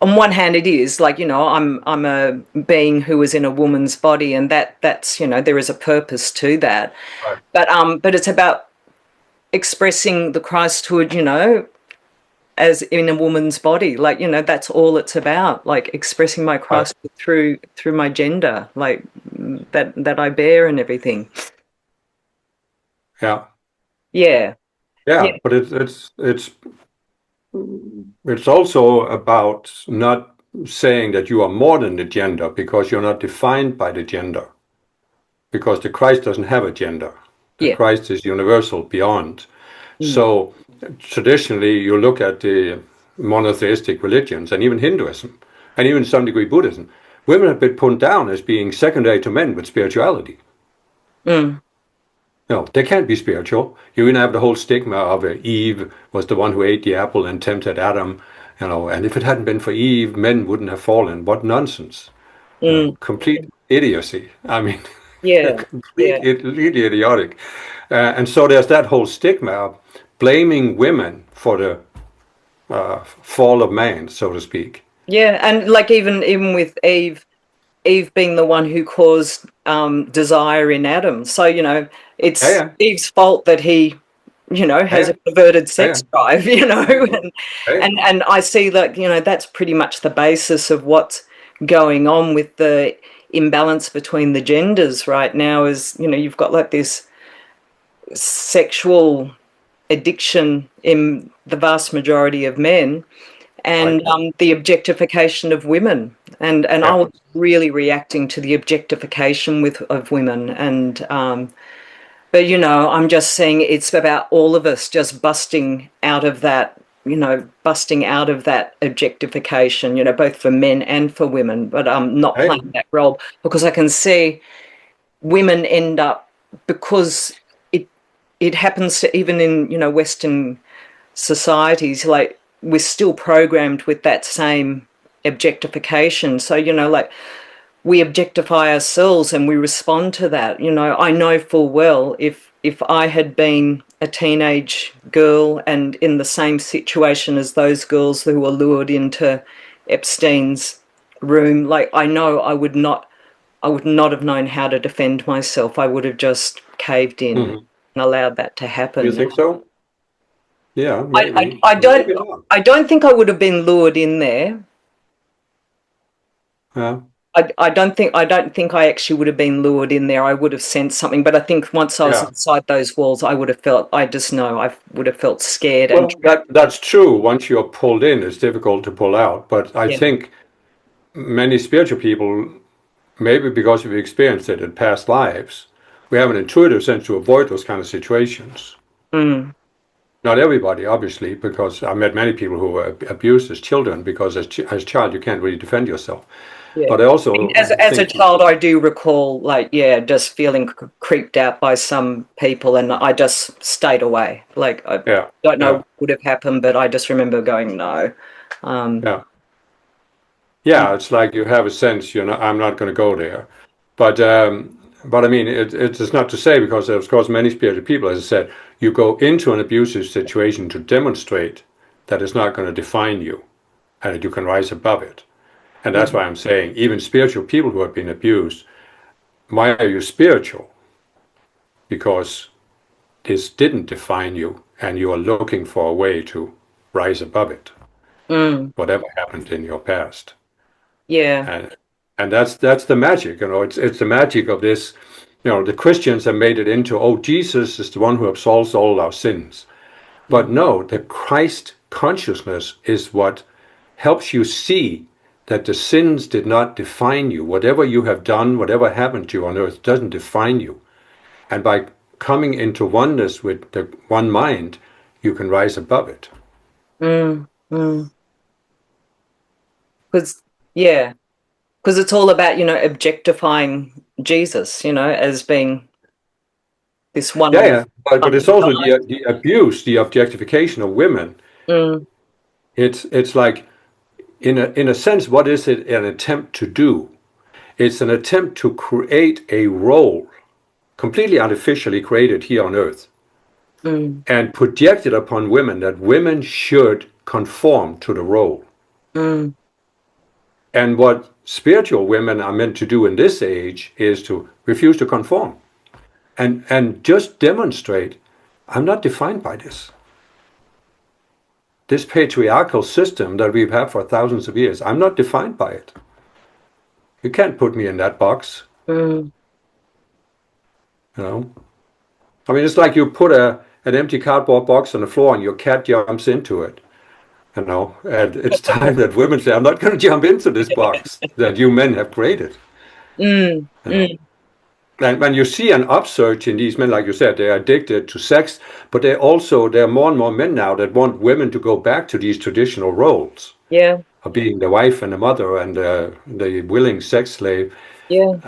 on one hand it is like, I'm a being who is in a woman's body, and that's, there is a purpose to that. Right. But it's about expressing the Christhood, as in a woman's body. Like, that's all it's about, like expressing my Right. Christhood through my gender, like that I bear and everything. Yeah. Yeah. Yeah. Yeah. But it's also about not saying that you are more than the gender because you're not defined by the gender. Because the Christ doesn't have a gender. The Yeah. Christ is universal beyond. Mm. So traditionally, you look at the monotheistic religions and even Hinduism and even to some degree Buddhism, women have been put down as being secondary to men with spirituality. Mm. No, they can't be spiritual. You even have the whole stigma of Eve was the one who ate the apple and tempted Adam, and if it hadn't been for Eve, men wouldn't have fallen. What nonsense. Mm. Complete idiocy. I mean, Yeah. Yeah. completely idiotic. And so there's that whole stigma of blaming women for the fall of man, so to speak. Yeah. And like, even with Eve being the one who caused desire in Adam. So, Yeah, it's yeah, Eve's fault that he, has yeah, a perverted yeah, sex drive, and, yeah, and I see that, that's pretty much the basis of what's going on with the imbalance between the genders right now. Is, you've got like this sexual addiction in the vast majority of men, right, and the objectification of women, and I yeah, was really reacting to the objectification of women, and but I'm just saying it's about all of us just busting out of that, busting out of that objectification, both for men and for women, but not yeah, playing that role, because I can see women end up, because it happens to, even in, Western societies, like, we're still programmed with that same objectification. So, like, we objectify ourselves and we respond to that. I know full well, if I had been a teenage girl and in the same situation as those girls who were lured into Epstein's room, like, I know I would not have known how to defend myself. I would have just caved in hmm. and allowed that to You happen. think so? Yeah, I, I, maybe, I don't maybe not. I don't think I would have been lured in there. Yeah, I don't think I actually would have been lured in there. I would have sensed something, but I think once I was yeah. inside those walls, I would have felt. I just know I would have felt scared and Well, trapped. that's true. Once you're pulled in, it's difficult to pull out. But I Yeah. think many spiritual people, maybe because we've experienced it in past lives, we have an intuitive sense to avoid those kind of situations. Mm, Not everybody, obviously, because I met many people who were abused as children because as child you can't really defend yourself. yeah. But I And also as a think, child, I do recall, like, yeah, just feeling creeped out by some people, and I just stayed away. Like, I yeah, don't know yeah, what would have happened, but I just remember going no. Um, yeah, yeah. It's like you have a sense, I'm not going to go there. But I mean, it's not to say because there's of course many spiritual people, as I said, you go into an abusive situation to demonstrate that it's not going to define you and that you can rise above it. And that's why I'm saying, even spiritual people who have been abused, why are you spiritual? Because this didn't define you, and you are looking for a way to rise above it, mm, whatever happened in your past. yeah. And And that's the magic, you know. It's the magic of this. You know, the Christians have made it into, oh, Jesus is the one who absolves all our sins. But Mm, no, the Christ consciousness is what helps you see that the sins did not define you. Whatever you have done, whatever happened to you on earth doesn't define you. And by coming into oneness with the one mind, you can rise above it. mm, mm. Because, yeah, because it's all about, objectifying Jesus, as being this Yeah, one yeah. But it's funky also guy. the abuse, the objectification of women. Mm, It's like, in a sense, what is it an attempt to do? It's an attempt to create a role, completely artificially created here on earth, mm, and project it upon women that women should conform to the role. mm, And what spiritual women are meant to do in this age is to refuse to conform and just demonstrate, I'm not defined by this. This patriarchal system that we've had for thousands of years, I'm not defined by it. You can't put me in that box, mm. you know. I mean, it's like you put an empty cardboard box on the floor and your cat jumps into it, you know. And it's time that women say, I'm not going to jump into this box that you men have created, Mm, you know. mm. And when you see an upsurge in these men, like you said, they're addicted to sex, but there are more and more men now that want women to go back to these traditional roles Yeah, of being the wife and the mother and the willing sex slave. yeah,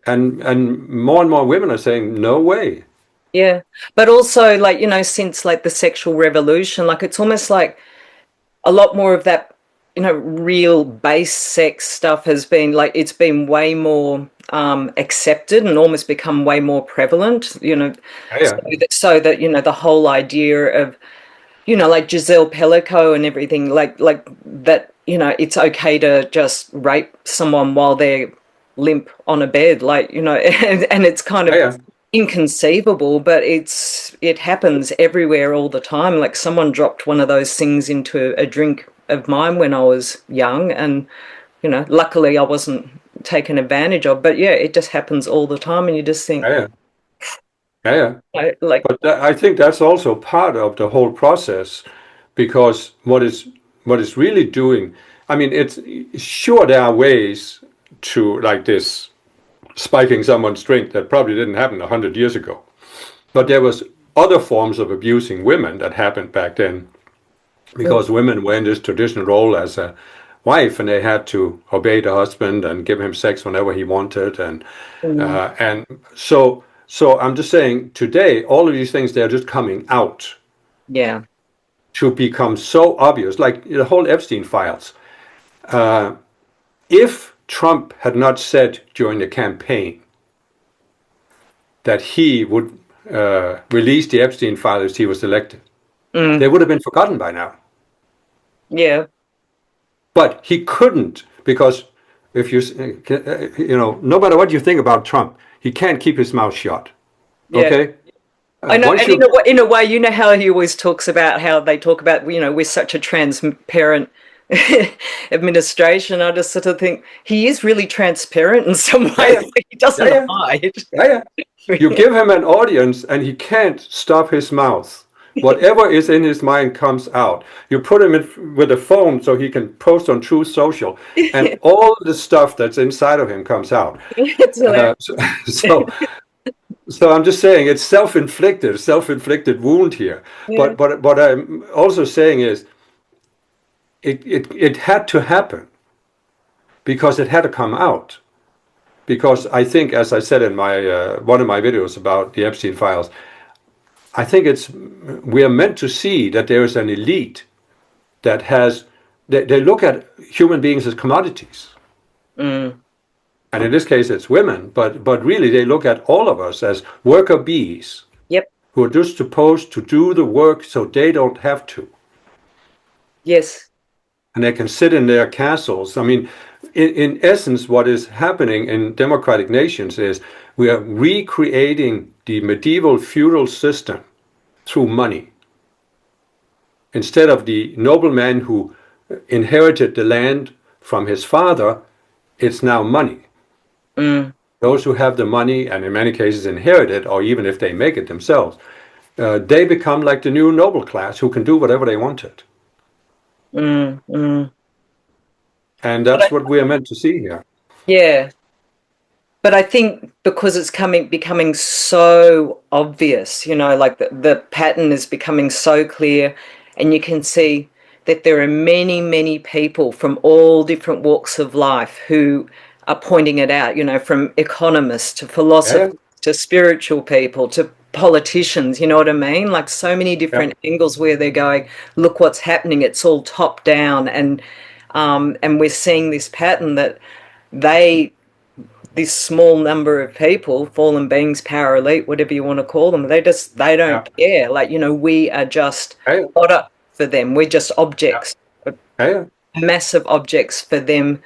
And more and more women are saying, no way. yeah. But also, like, since like the sexual revolution, like it's almost like a lot more of that, real base sex stuff has been like it's been way more accepted and almost become way more prevalent, Yeah, so that the whole idea of, like Giselle Pellico and everything, like that, it's okay to just rape someone while they're limp on a bed, like, and it's kind yeah, of yeah, inconceivable, but it happens everywhere all the time. Like someone dropped one of those things into a drink of mine when I was young, and luckily I wasn't taken advantage of. But yeah, it just happens all the time, and you just think, yeah, yeah, yeah. like, But I think that's also part of the whole process, because what is really doing, I mean, it's sure there are ways to, like this, spiking someone's drink that probably didn't happen 100 years ago. But there was other forms of abusing women that happened back then, because women were in this traditional role as a wife, and they had to obey the husband and give him sex whenever he wanted, mm, and so I'm just saying, today all of these things, they're just coming out yeah, to become so obvious, like the whole Epstein files. If Trump had not said during the campaign that he would release the Epstein files if he was elected, they mm, would have been forgotten by now. yeah, But he couldn't, because if no matter what you think about Trump, he can't keep his mouth shut. yeah. Okay, I know, once and you, in a way, how he always talks about how they talk about, we're such a transparent administration. I just sort of think he is really transparent in some ways. yeah, yeah, Like, he yeah, doesn't yeah, hide. yeah, yeah. You give him an audience, and he can't stop his mouth. Whatever is in his mind comes out. You put him with a phone so he can post on Truth Social, and all the stuff that's inside of him comes out. It's hilarious. Uh, so, so, so I'm just saying, it's self-inflicted wound here. Yeah. But what I'm also saying is, it had to happen, because it had to come out. Because I think, as I said in my one of my videos about the Epstein files, I think we are meant to see that there is an elite that they look at human beings as commodities. Mm, And in this case, it's women, but really they look at all of us as worker bees yep. who are just supposed to do the work so they don't have to. Yes. And they can sit in their castles. I mean, in essence, what is happening in democratic nations is we are recreating the medieval feudal system through money. Instead of the nobleman who inherited the land from his father it's now money. Mm, Those who have the money, and in many cases inherit it, or even if they make it themselves, they become like the new noble class who can do whatever they wanted. mm. And But that's what we are meant to see here. yeah. But I think because it's becoming so obvious, like the pattern is becoming so clear, and you can see that there are many, many people from all different walks of life who are pointing it out, from economists to Yeah, philosophers to spiritual people to politicians, you know what I mean? Like so many yeah. different angles where they're going, look what's happening, it's all top down, and we're seeing this pattern that they this small number of people, fallen beings, power elite, whatever you want to call them, they Yeah, don't care. Like, we are just yeah, fodder for them. We're just yeah, objects, yeah. massive objects for them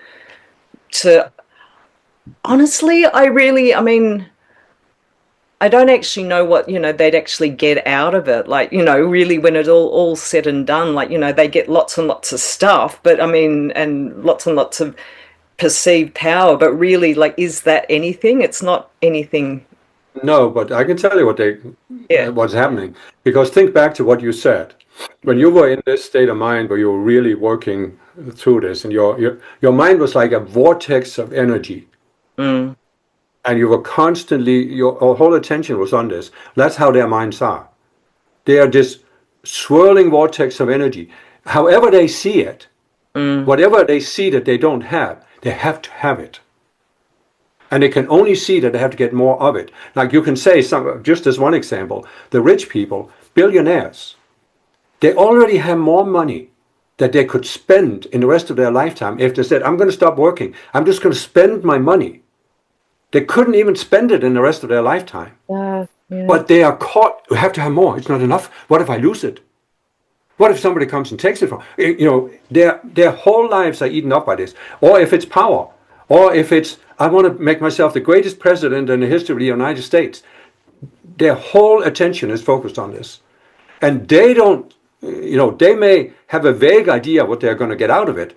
to honestly, I mean, I don't actually know what, they'd actually get out of it. Like, really when it's all said and done, like, they get lots and lots of stuff, but I mean, and lots of perceived power, but really, like, is that anything? It's not anything. No, but I can tell you Yeah. what's happening. Because think back to what you said. When you were in this state of mind where you were really working through this, and your mind was like a vortex of energy, Mm, and you were constantly, your whole attention was on this. That's how their minds are. They are this swirling vortex of energy. However they see it, mm, whatever they see that they have to have it. And they can only see that they have to get more of it. Like you can say, just as one example, the rich people, billionaires, they already have more money that they could spend in the rest of their lifetime if they said, I'm going to stop working. I'm just going to spend my money. They couldn't even spend it in the rest of their lifetime. yeah. But they are caught, we have to have more. It's not enough. What if I lose it? What if somebody comes and takes it from their whole lives are eaten up by this. Or if it's power, or if it's I want to make myself the greatest president in the history of the United States. Their whole attention is focused on this, and they don't. They may have a vague idea what they're going to get out of it,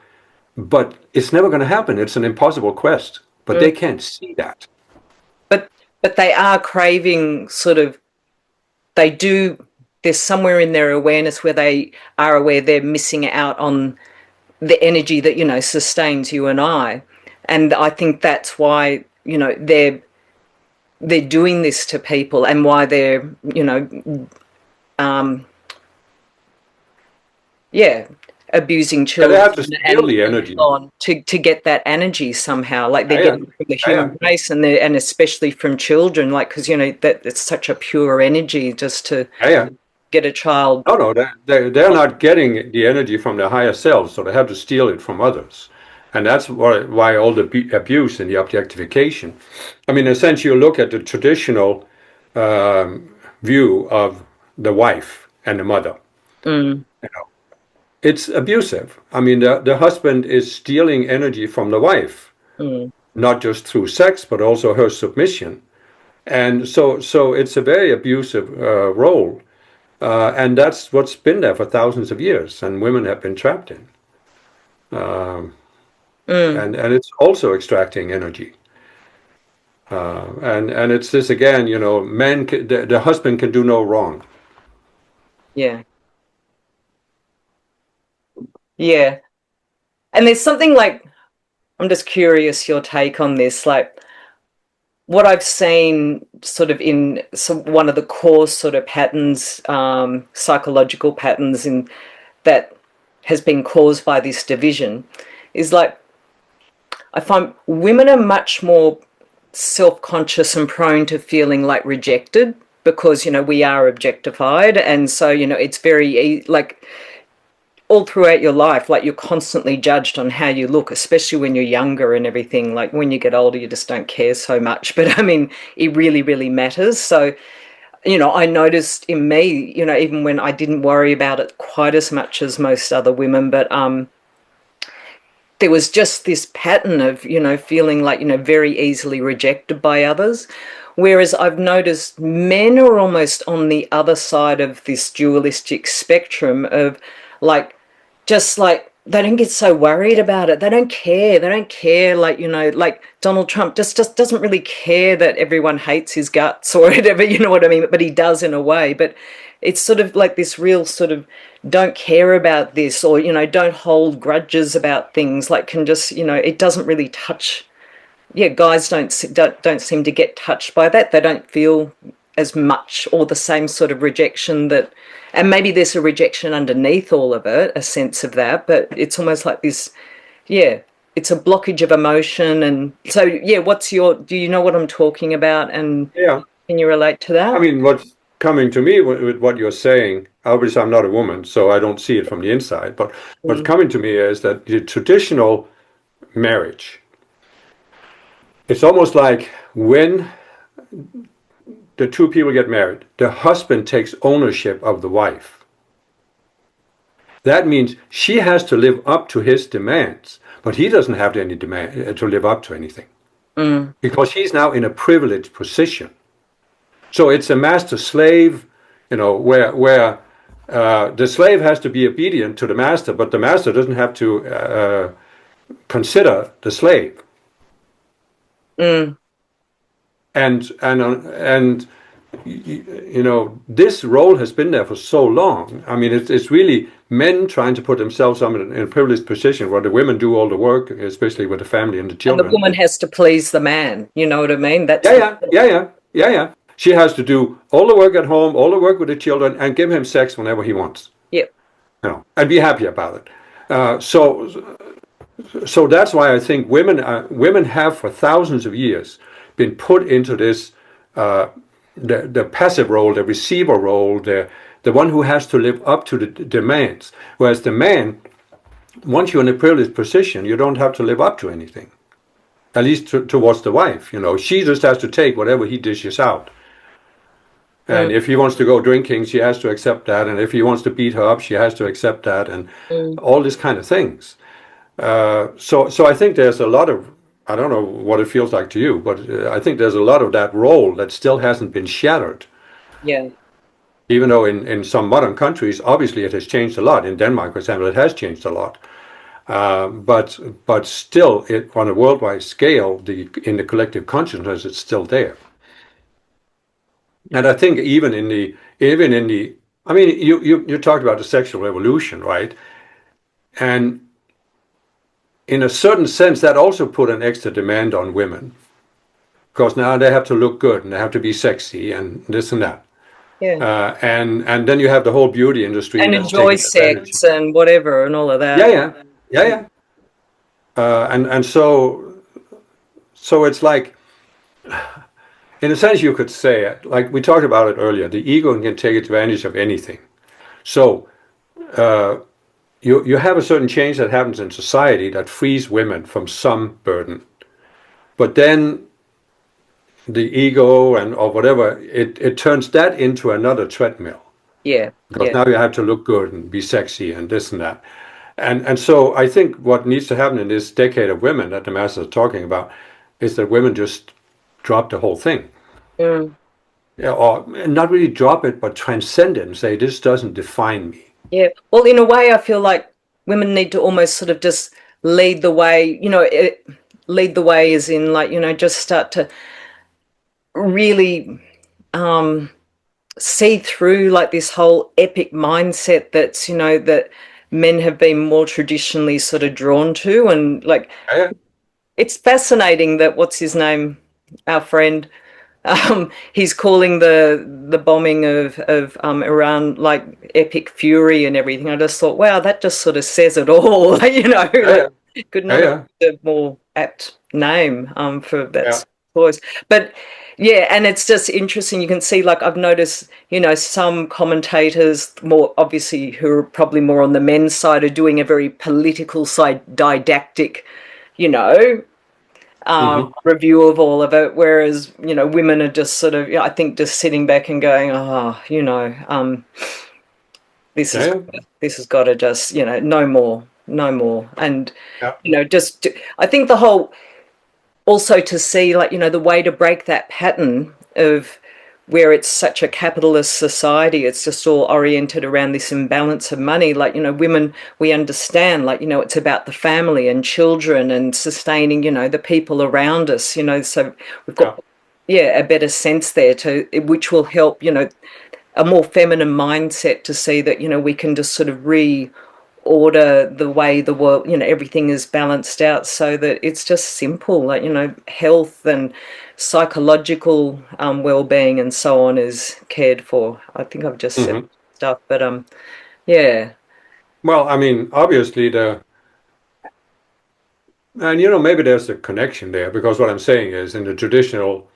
but it's never going to happen. It's an impossible quest, but Mm. they can't see that. But they are craving sort of they do there's somewhere in their awareness where they are aware they're missing out on the energy that, sustains you and I. And I think that's why, they're doing this to people and why they're, um, yeah, abusing Yeah, they children have to steal and the energy. on to get that energy somehow. Like they're Yeah, getting it from the yeah, human race and especially from children, like because that it's such a pure energy just to yeah. get a child. No, no, they're not getting the energy from their higher selves, so they have to steal it from others. And that's why all the abuse and the objectification. I mean, in a sense, you look at the traditional view of the wife and the mother. Mm, You know, it's abusive. I mean, the husband is stealing energy from the wife, mm, not just through sex, but also her submission. And so it's a very abusive role. And that's what's been there for thousands of years, and women have been trapped in. Um, mm, and it's also extracting energy. And it's this again, the husband can do no wrong. yeah, yeah. And there's something like I'm just curious your take on this, like what I've seen sort of in one of the core sort of patterns, psychological patterns in that has been caused by this division is like I find women are much more self-conscious and prone to feeling like rejected because we are objectified, and so it's very like all throughout your life, like you're constantly judged on how you look, especially when you're younger and everything. Like when you get older, you just don't care so much. But I mean, it really, really matters. So, I noticed in me, even when I didn't worry about it quite as much as most other women, but there was just this pattern of, feeling like, very easily rejected by others. Whereas I've noticed men are almost on the other side of this dualistic spectrum of like, just like they don't get so worried about it. They don't care. They don't care, like, like Donald Trump just doesn't really care that everyone hates his guts or whatever, you know what I mean? But he does in a way. But it's sort of like this real sort of don't care about this, or, don't hold grudges about things, like can just, it doesn't really touch. Yeah, guys don't seem to get touched by that. They don't feel as much or the same sort of rejection that, and maybe there's a rejection underneath all of it, a sense of that, but it's almost like this, yeah, it's a blockage of emotion. And so, yeah, do you know what I'm talking about? And Yeah. can you relate to I that? mean, what's coming to me with what you're saying, obviously I'm not a woman, so I don't see it from the inside, but what's Mm, coming to me is that the traditional marriage, it's almost like when the two people get married, the husband takes ownership of the wife. That means she has to live up to his demands, but he doesn't have any demand to live up to anything mm. because he's now in a privileged position. So it's a master slave, where the slave has to be obedient to the master, but the master doesn't have to consider the slave. Mm. And this role has been there for so long. I mean, it's really men trying to put themselves in a privileged position where the women do all the work, especially with the family and the And the children. woman has to please the man, you know what I mean? That's Yeah, the, yeah, yeah, yeah, yeah, yeah. She has to do all the work at home, all the work with the children, and give him sex whenever he wants, yeah, and be happy about it. So that's why I think women have for thousands of years been put into this the passive role, the receiver role, the one who has to live up to the demands. Whereas the man, once you're in a privileged position, you don't have to live up to anything. At least towards the wife, she just has to take whatever he dishes out. mm, And if he wants to go drinking, she has to accept that. And if he wants to beat her up, she has to accept that. And mm, all these kind of things. So I think there's a lot of, I don't know what it feels like to you, but I think there's a lot of that role that still hasn't been shattered. yeah, Even though in some modern countries, obviously it has changed a lot. In Denmark, for example, it has changed a lot. But still, on a worldwide scale, in the collective consciousness, it's still there. And I think even in the, I mean, you talked about the sexual revolution, right? And in a certain sense, that also put an extra demand on women because now they have to look good and they have to be sexy and this and that. yeah. And then you have the whole beauty industry And that's enjoy taking advantage. sex and whatever and all of Yeah, that. yeah, yeah, yeah. And so it's like, in a sense, you could say, like we talked about it earlier, the ego can take advantage of anything. So you have a certain change that happens in society that frees women from some burden, but then the ego and or whatever, it turns that into another treadmill Yeah, because yeah. now you have to look good and be sexy and this and that. And so I think what needs to happen in this decade of women that the masters are talking about is that women just drop the whole thing. Mm. Yeah, or not really drop it, but transcend it and say, this doesn't define me. Yeah. Well, in a way, I feel like women need to almost sort of just lead the way, lead the way is in like, just start to really see through like this whole epic mindset that's, that men have been more traditionally sort of drawn to. And like, Yeah, it's fascinating that what's his name, our friend, he's calling the bombing of Iran like epic fury and everything. I just thought, wow, that just sort of says it all. Like yeah, could yeah, not have yeah, been a more apt name for yeah, that voice. But yeah, and it's just interesting. You can see, like I've noticed, some commentators, more obviously who are probably more on the men's side, are doing a very political side, didactic, you know, hmm, review of all of it, whereas women are just sort of, I think, just sitting back and going, oh, this yeah, is yeah, this has got to just no more, no more, and yeah, just I think the whole also to see like the way to break that pattern of where it's such a capitalist society, it's just all oriented around this imbalance of money. Like, women, we understand, like, it's about the family and children and sustaining, the people around us, so we've got, Yeah. yeah, a better sense there to, which will help, a more feminine mindset to see that, we can just sort of reorder the way the world, everything is balanced out so that it's just simple, like, health and psychological well-being and so on is cared for. I think I've just said Hmm. stuff, but yeah. Well, I mean, obviously and maybe there's a connection there because what I'm saying is in the traditional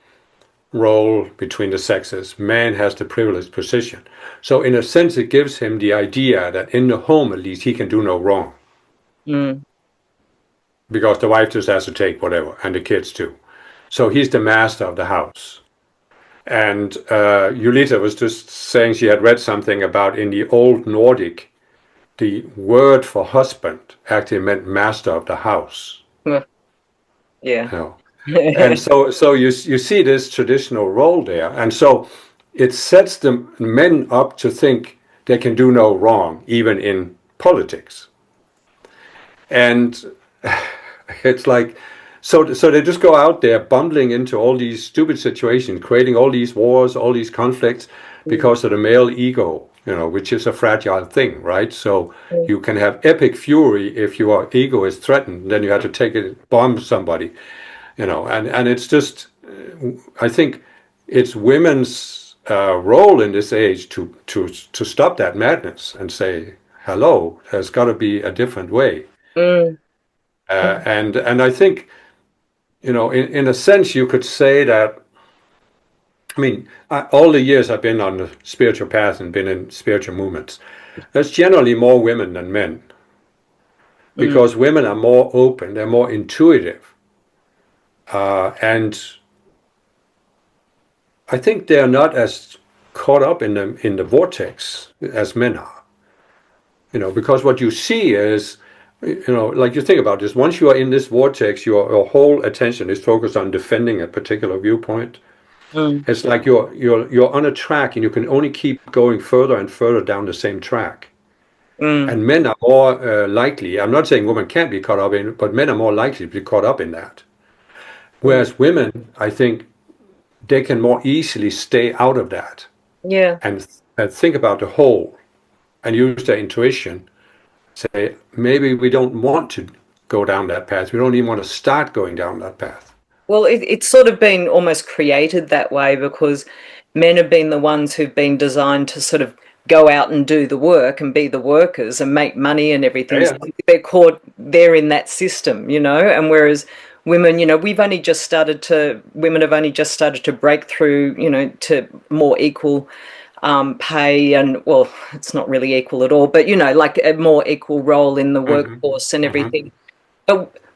role between the sexes, man has the privileged position. So in a sense, it gives him the idea that in the home, at least, he can do no wrong Mm, because the wife just has to take whatever, and the kids too. So he's the master of the house. And Julita was just saying she had read something about in the old Nordic, the word for husband actually meant master of the house. well, yeah. You know? And so you see this traditional role there, and so it sets the men up to think they can do no wrong, even in politics. And it's like, so they just go out there bumbling into all these stupid situations, creating all these wars, all these conflicts, Mm, because of the male ego, which is a fragile thing, right? So mm, you can have epic fury if your ego is threatened, then you have to take it, bomb somebody, and it's just, I think it's women's role in this age to stop that madness and say, hello, there's got to be a different way. mm, And I think, in a sense, you could say that. I mean, all the years I've been on the spiritual path and been in spiritual movements, there's generally more women than men mm, because women are more open, they're more intuitive, and I think they're not as caught up in the vortex as men are. Because what you see is, like you think about this, once you are in this vortex, your whole attention is focused on defending a particular viewpoint. mm, It's like you're on a track and you can only keep going further and further down the same track. mm, And men are more likely, I'm not saying women can't be caught up in it, but men are more likely to be caught up in that. mm. Whereas women, I think they can more easily stay out of that Yeah. and think about the whole and use their intuition. Say, maybe we don't want to go down that path. We don't even want to start going down that path. Well, it's sort of been almost created that way because men have been the ones who've been designed to sort of go out and do the work and be the workers and make money and everything. So Yeah. they're caught there in that system, and whereas women, women have only just started to break through, to more equal pay and, well, it's not really equal at all, but, like a more equal role in the Hmm. workforce and Hmm. everything.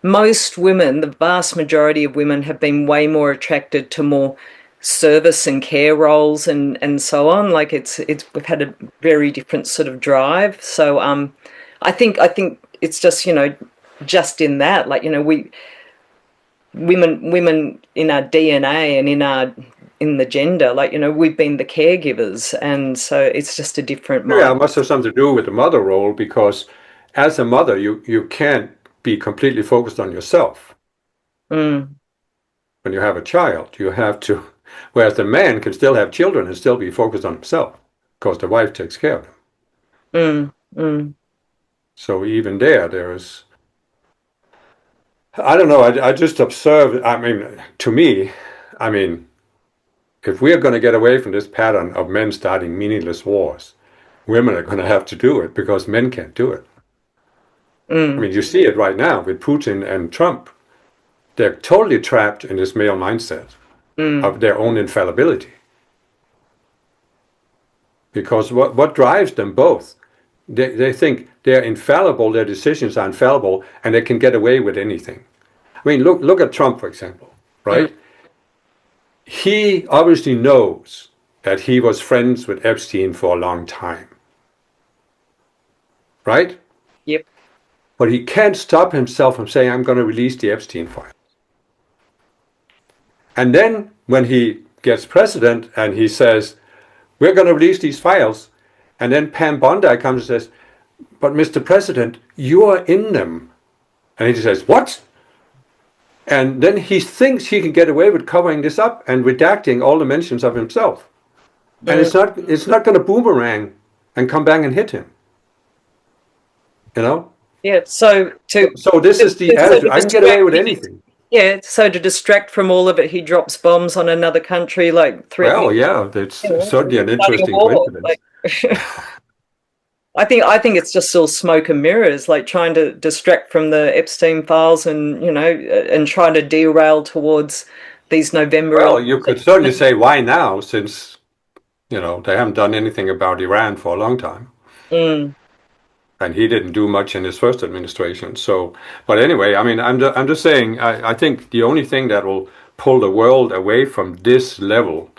Most women, the vast majority of women, have been way more attracted to more service and care roles and so on. Like it's we've had a very different sort of drive. So I think it's just just in that, like, we women in our DNA and in the gender, like, we've been the caregivers, and so it's just a different Yeah, mind. it must have something to do with the mother role because as a mother, you can't be completely focused on yourself. Mm, When you have a child, you have to, whereas the man can still have children and still be focused on himself because the wife takes care of him. mm, mm, So even there is, I don't know, I just observed, I mean, to me, I mean, if we are going to get away from this pattern of men starting meaningless wars, women are going to have to do it because men can't do it. I mm, mean, you see it right now with Putin and Trump. They're totally trapped in this male mindset mm. of their own infallibility. Because what drives them both? They think they're infallible, their decisions are infallible, and they can get away with anything. I mean, look at Trump, for example, Mm. right? He obviously knows that he was friends with Epstein for a long time, right? Yep. But he can't stop himself from saying, I'm going to release the Epstein file. And then when he gets president and he says, we're going to release these files. And then Pam Bondi comes and says, but Mr. President, you are in them. And he says, what? And then he thinks he can get away with covering this up and redacting all the mentions of himself. And Mm. it's not going to boomerang and come back and hit him. You know? Yeah. So So this is the so attitude. to I can get away distract, with anything. yeah. So to distract from all of it, he drops bombs on another country, like threatening, Well, yeah, that's you know, certainly an starting a interesting war. coincidence. Like, I think it's just all smoke and mirrors, like trying to distract from the Epstein files, and and trying to derail towards these November Well, you could elections. certainly say why now, since, they haven't done anything about Iran for a long time. Mm, And he didn't do much in his first administration. So, but anyway, I mean, I'm just saying, I think the only thing that will pull the world away from this level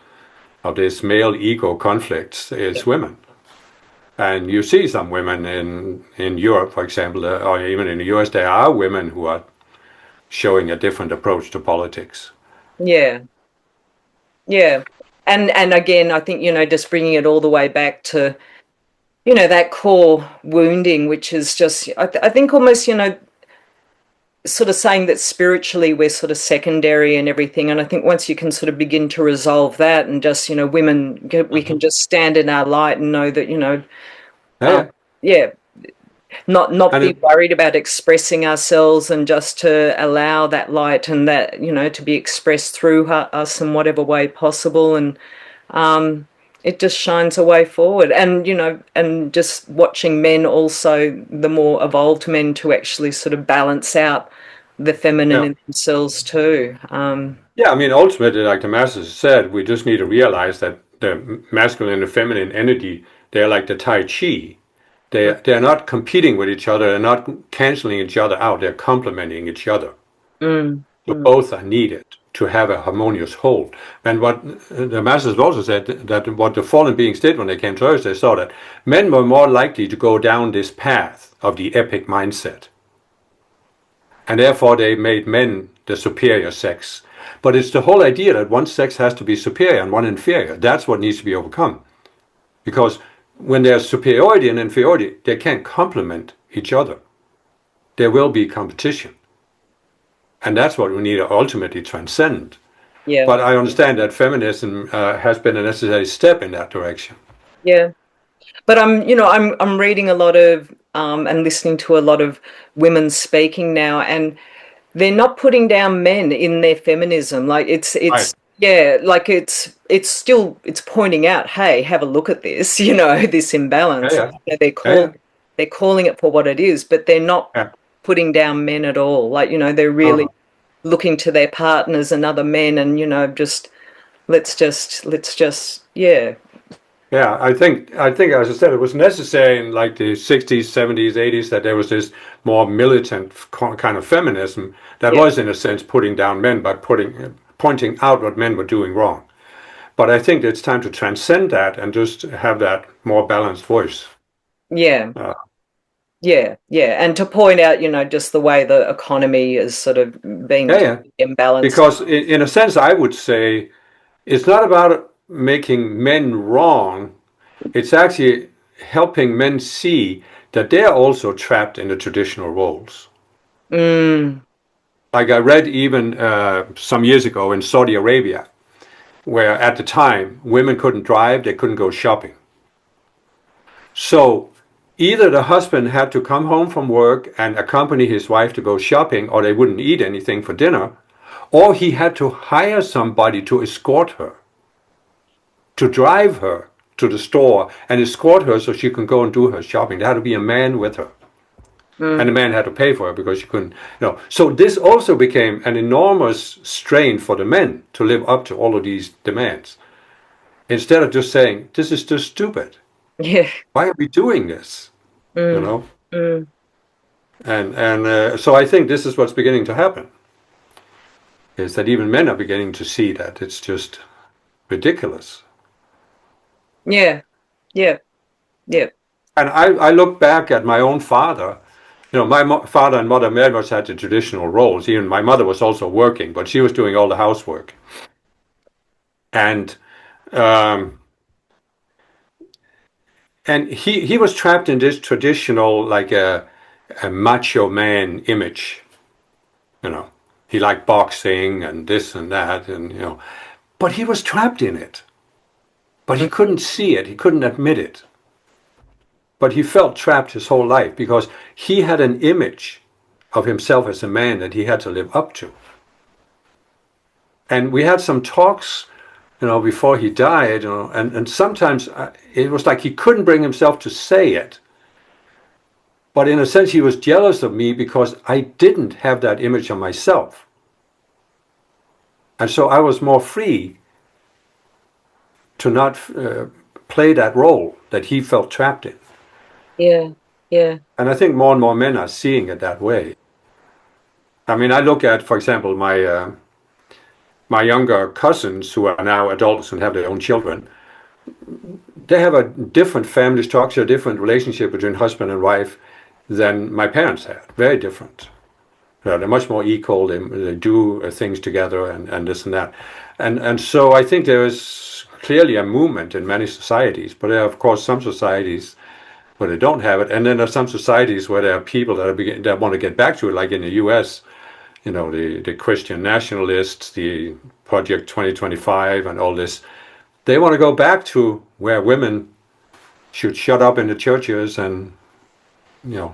of this male ego conflicts yeah, is women. And you see some women in Europe, for example, or even in the US, there are women who are showing a different approach to politics. yeah, yeah. And again, I think just bringing it all the way back to that core wounding, which is just I think almost sort of saying that spiritually we're sort of secondary and everything. And I think once you can sort of begin to resolve that, and just women, we can Mhm. just stand in our light and know that Yeah, um, yeah. yeah, not And be worried about expressing ourselves, and just to allow that light and that to be expressed through us in whatever way possible. And it just shines a way forward. And and just watching men also, the more evolved men, to actually sort of balance out the feminine yeah, in themselves too. yeah. I mean, ultimately, like the masters said, we just need to realize that the masculine and the feminine energy, they're like the Tai Chi. They're not competing with each other. They're not canceling each other out. They're complementing each other. Mm, So mm, both are needed to have a harmonious whole. And what the masters also said, that what the fallen beings did when they came to Earth, they saw that men were more likely to go down this path of the epic mindset. And therefore they made men the superior sex. But it's the whole idea that one sex has to be superior and one inferior. That's what needs to be overcome. Because when there's superiority and inferiority, they can't complement each other. There will be competition. And that's what we need to ultimately transcend. yeah, But I understand that feminism has been a necessary step in that direction. yeah. But I'm reading a lot of and listening to a lot of women speaking now, and they're not putting down men in their feminism. Like Right. it's yeah, like it's still, it's pointing out, hey, have a look at this, this Yeah, imbalance. yeah, They're yeah, yeah. calling it for what it is, but they're not Yeah. putting down men at all. Like, they're No, really no. looking to their partners and other men, and just let's just yeah. Yeah, I think as I said, it was necessary in like the 60s, 70s, 80s that there was this more militant kind of feminism that Yeah. was in a sense putting down men by pointing out what men were doing wrong. But I think it's time to transcend that and just have that more balanced voice. Yeah. Uh, Yeah, yeah, and to point out, just the way the economy is sort of being yeah, yeah. imbalanced. Because in a sense, I would say it's not about making men wrong. It's actually helping men see that they're also trapped in the traditional roles. Mm, Like I read even some years ago in Saudi Arabia, where at the time women couldn't drive, they couldn't go shopping. So either the husband had to come home from work and accompany his wife to go shopping, or they wouldn't eat anything for dinner, or he had to hire somebody to escort her, to drive her to the store and escort her so she can go and do her shopping. There had to be a man with her. And mm, the man had to pay for her because she couldn't. So this also became an enormous strain for the men to live up to all of these demands. Instead of just saying, this is just stupid. yeah. Why are we doing this? You Mm, know? mm, And so I think this is what's beginning to happen, is that even men are beginning to see that it's just ridiculous. yeah, yeah, yeah. And I look back at my own father. My father and mother very much had the traditional roles. Even my mother was also working, but she was doing all the housework. and um, he was trapped in this traditional like a macho man image. You know, he liked boxing and this and that, and but he was trapped in it. But he couldn't see it. He couldn't admit it. But he felt trapped his whole life because he had an image of himself as a man that he had to live up to. And we had some talks, before he died, and sometimes it was like he couldn't bring himself to say it. But in a sense, he was jealous of me because I didn't have that image of myself. And so I was more free to not play that role that he felt trapped in. Yeah, yeah, And I think more and more men are seeing it that way. I mean, I look at, for example, my younger cousins who are now adults and have their own children. They have a different family structure, different relationship between husband and wife than my parents had. Very different. They're much more equal. They do things together and this and that. And so I think there is clearly a movement in many societies, but there are, of course, some societies where they don't have it. And then there are some societies where there are people that want to get back to it, like in the US, the Christian nationalists, the Project 2025 and all this. They want to go back to where women should shut up in the churches and,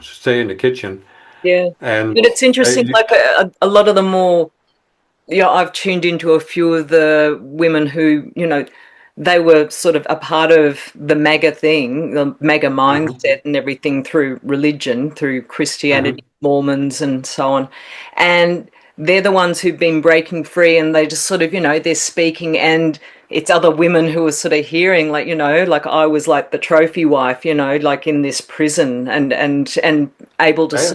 stay in the kitchen. yeah. And But it's interesting, like a lot of the more, I've tuned into a few of the women who, they were sort of a part of the MAGA thing, the MAGA Mhm, mindset and everything through religion, through mhm. Christianity, Mormons and so on. And they're the ones who've been breaking free and they just sort of, they're speaking and it's other women who are sort of hearing like, like I was like the trophy wife, like in this prison and able to, Yeah,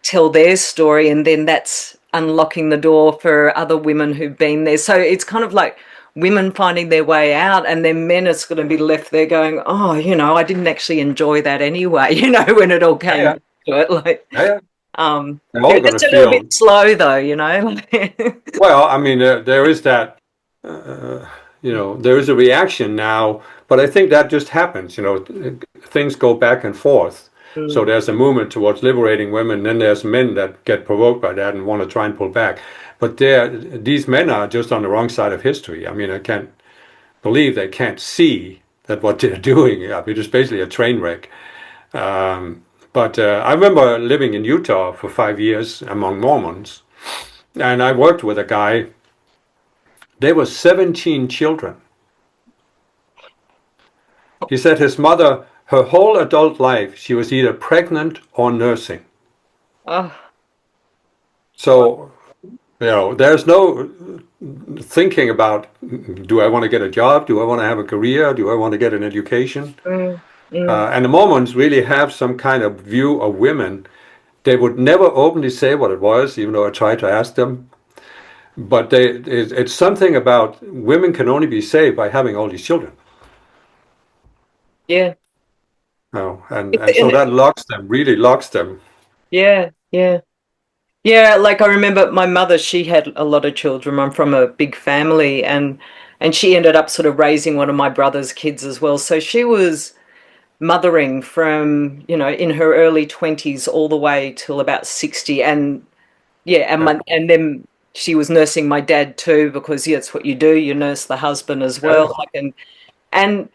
tell their story and then that's unlocking the door for other women who've been there. So it's kind of like women finding their way out and then men are going to be left there going, oh, I didn't actually enjoy that anyway, when it all came yeah, to it. Like, yeah, yeah. They're yeah, all going to just a little feel. bit slow though. Well, I mean, there is that. There is a reaction now, but I think that just happens. Things go back and forth. So Mm, there's a movement towards liberating women, then there's men that get provoked by that and want to try and pull back. But these men are just on the wrong side of history. I mean, I can't believe they can't see that what they're doing. I mean, it's basically a train wreck. But I remember living in Utah for 5 years among Mormons, and I worked with a guy. There were 17 children. He said his mother, her whole adult life, she was either pregnant or nursing. oh, So, there's no thinking about, do I want to get a job? Do I want to have a career? Do I want to get an education? mm, mm, And the Mormons really have some kind of view of women. They would never openly say what it was, even though I tried to ask them. But it's something about women can only be saved by having all these children. yeah. And so that locks them, really locks them. Yeah, yeah. Yeah, like I remember my mother, she had a lot of children. I'm from a big family and she ended up sort of raising one of my brother's kids as well. So she was mothering from, in her early 20s all the way till about 60 and yeah, Yeah, and then she was nursing my dad too because yeah, that's what you do, you nurse the husband as yeah, well. Like and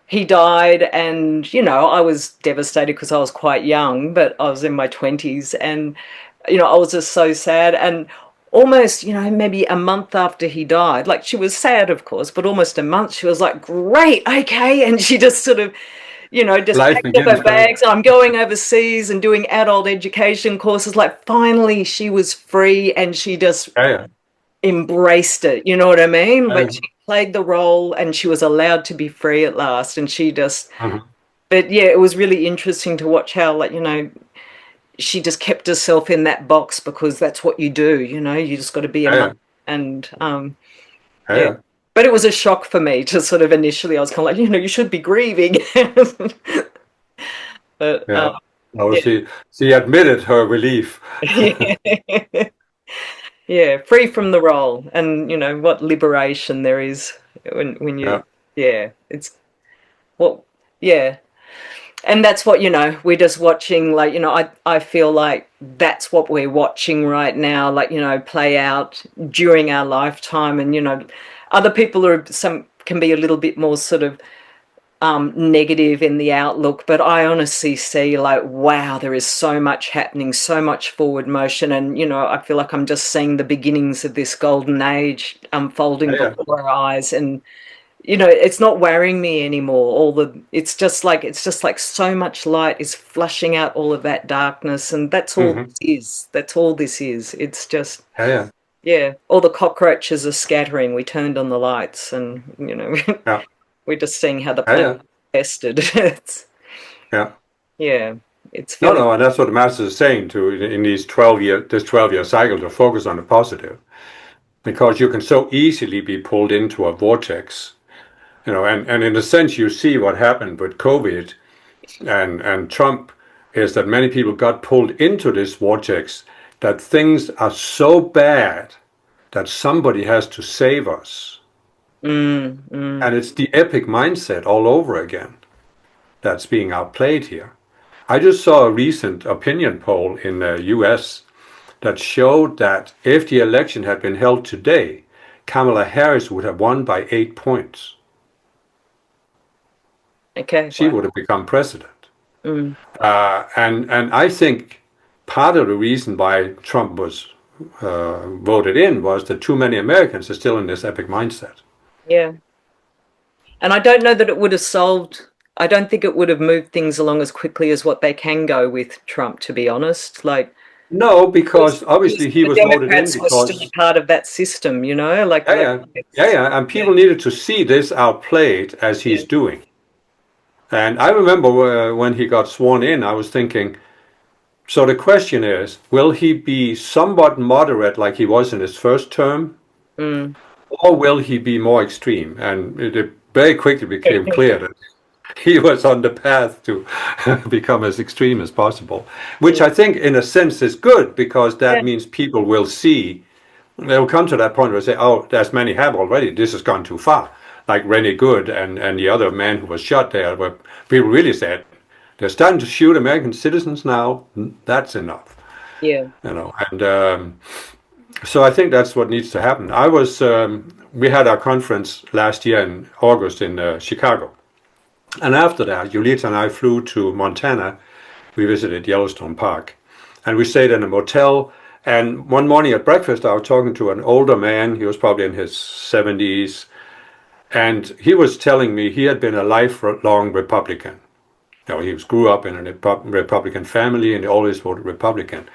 he died and I was devastated because I was quite young, but I was in my 20s and I was just so sad and almost, maybe a month after he died, like she was sad of course, but almost a month she was like, great, okay, and she just sort of just life packed up begins, her right? bags. I'm going overseas and doing adult education courses. Like finally she was free and she just Yeah, embraced it. You know what I mean? yeah. But she played the role and she was allowed to be free at last. And she just, Mhm. but yeah, it was really interesting to watch how, like, she just kept herself in that box because that's what you do. You just got to be a mum. Yeah, And yeah. yeah, But it was a shock for me to sort of initially, I was kind of like, you should be grieving. But yeah. No, yeah. she admitted her relief. Yeah, free from the role and what liberation there is. when you, Yeah. yeah, it's what, yeah. And that's what, we're just watching, like, I feel like that's what we're watching right now, like, play out during our lifetime. And, other people some can be a little bit more sort of negative in the outlook, but I honestly see, like, wow, there is so much happening, so much forward motion. And, I feel like I'm just seeing the beginnings of this golden age unfolding Yeah. before our eyes. And it's not worrying me anymore. It's just like so much light is flushing out all of that darkness, and that's all Hmm. this is. That's all this is. It's just, Yeah. Yeah. yeah, all the cockroaches are scattering. We turned on the lights, and Yeah. we're just seeing how the Yeah. planet Yeah. is tested. It's, Yeah. yeah, it's No, very, no, and that's what the master is saying to in these 12-year cycle to focus on the positive, because you can so easily be pulled into a vortex, and in a sense you see what happened with COVID and Trump is that many people got pulled into this vortex, that things are so bad that somebody has to save us. mm, mm, And it's the epic mindset all over again that's being outplayed here. I just saw a recent opinion poll in the US that showed that if the election had been held today, Kamala Harris would have won by 8 points. okay, She wow, would have become president. mm, And I think part of the reason why Trump was voted in was that too many Americans are still in this epic mindset. yeah. And I don't know that it would have solved. I don't think it would have moved things along as quickly as what they can go with Trump, to be honest. Like, No, because obviously he the was voted in Democrats were still a because part of that system, like, yeah, yeah, yeah, it's, yeah, and yeah, people needed to see this outplayed as yeah, he's doing. And I remember when he got sworn in, I was thinking, so the question is, will he be somewhat moderate like he was in his first term, mm, or will he be more extreme? And it very quickly became clear that he was on the path to become as extreme as possible, which yeah, I think, in a sense, is good because yeah, that means people will see, they'll come to that point where they say, oh, as many have already, this has gone too far. Like Rennie Good and the other man who was shot there, where people really said, they're starting to shoot American citizens now. That's enough, yeah, And so I think that's what needs to happen. We had our conference last year in August in Chicago. And after that, Julita and I flew to Montana. We visited Yellowstone Park. And we stayed in a motel. And one morning at breakfast, I was talking to an older man. He was probably in his 70s. And he was telling me he had been a lifelong Republican. He grew up in a Republican family and he always voted Republican.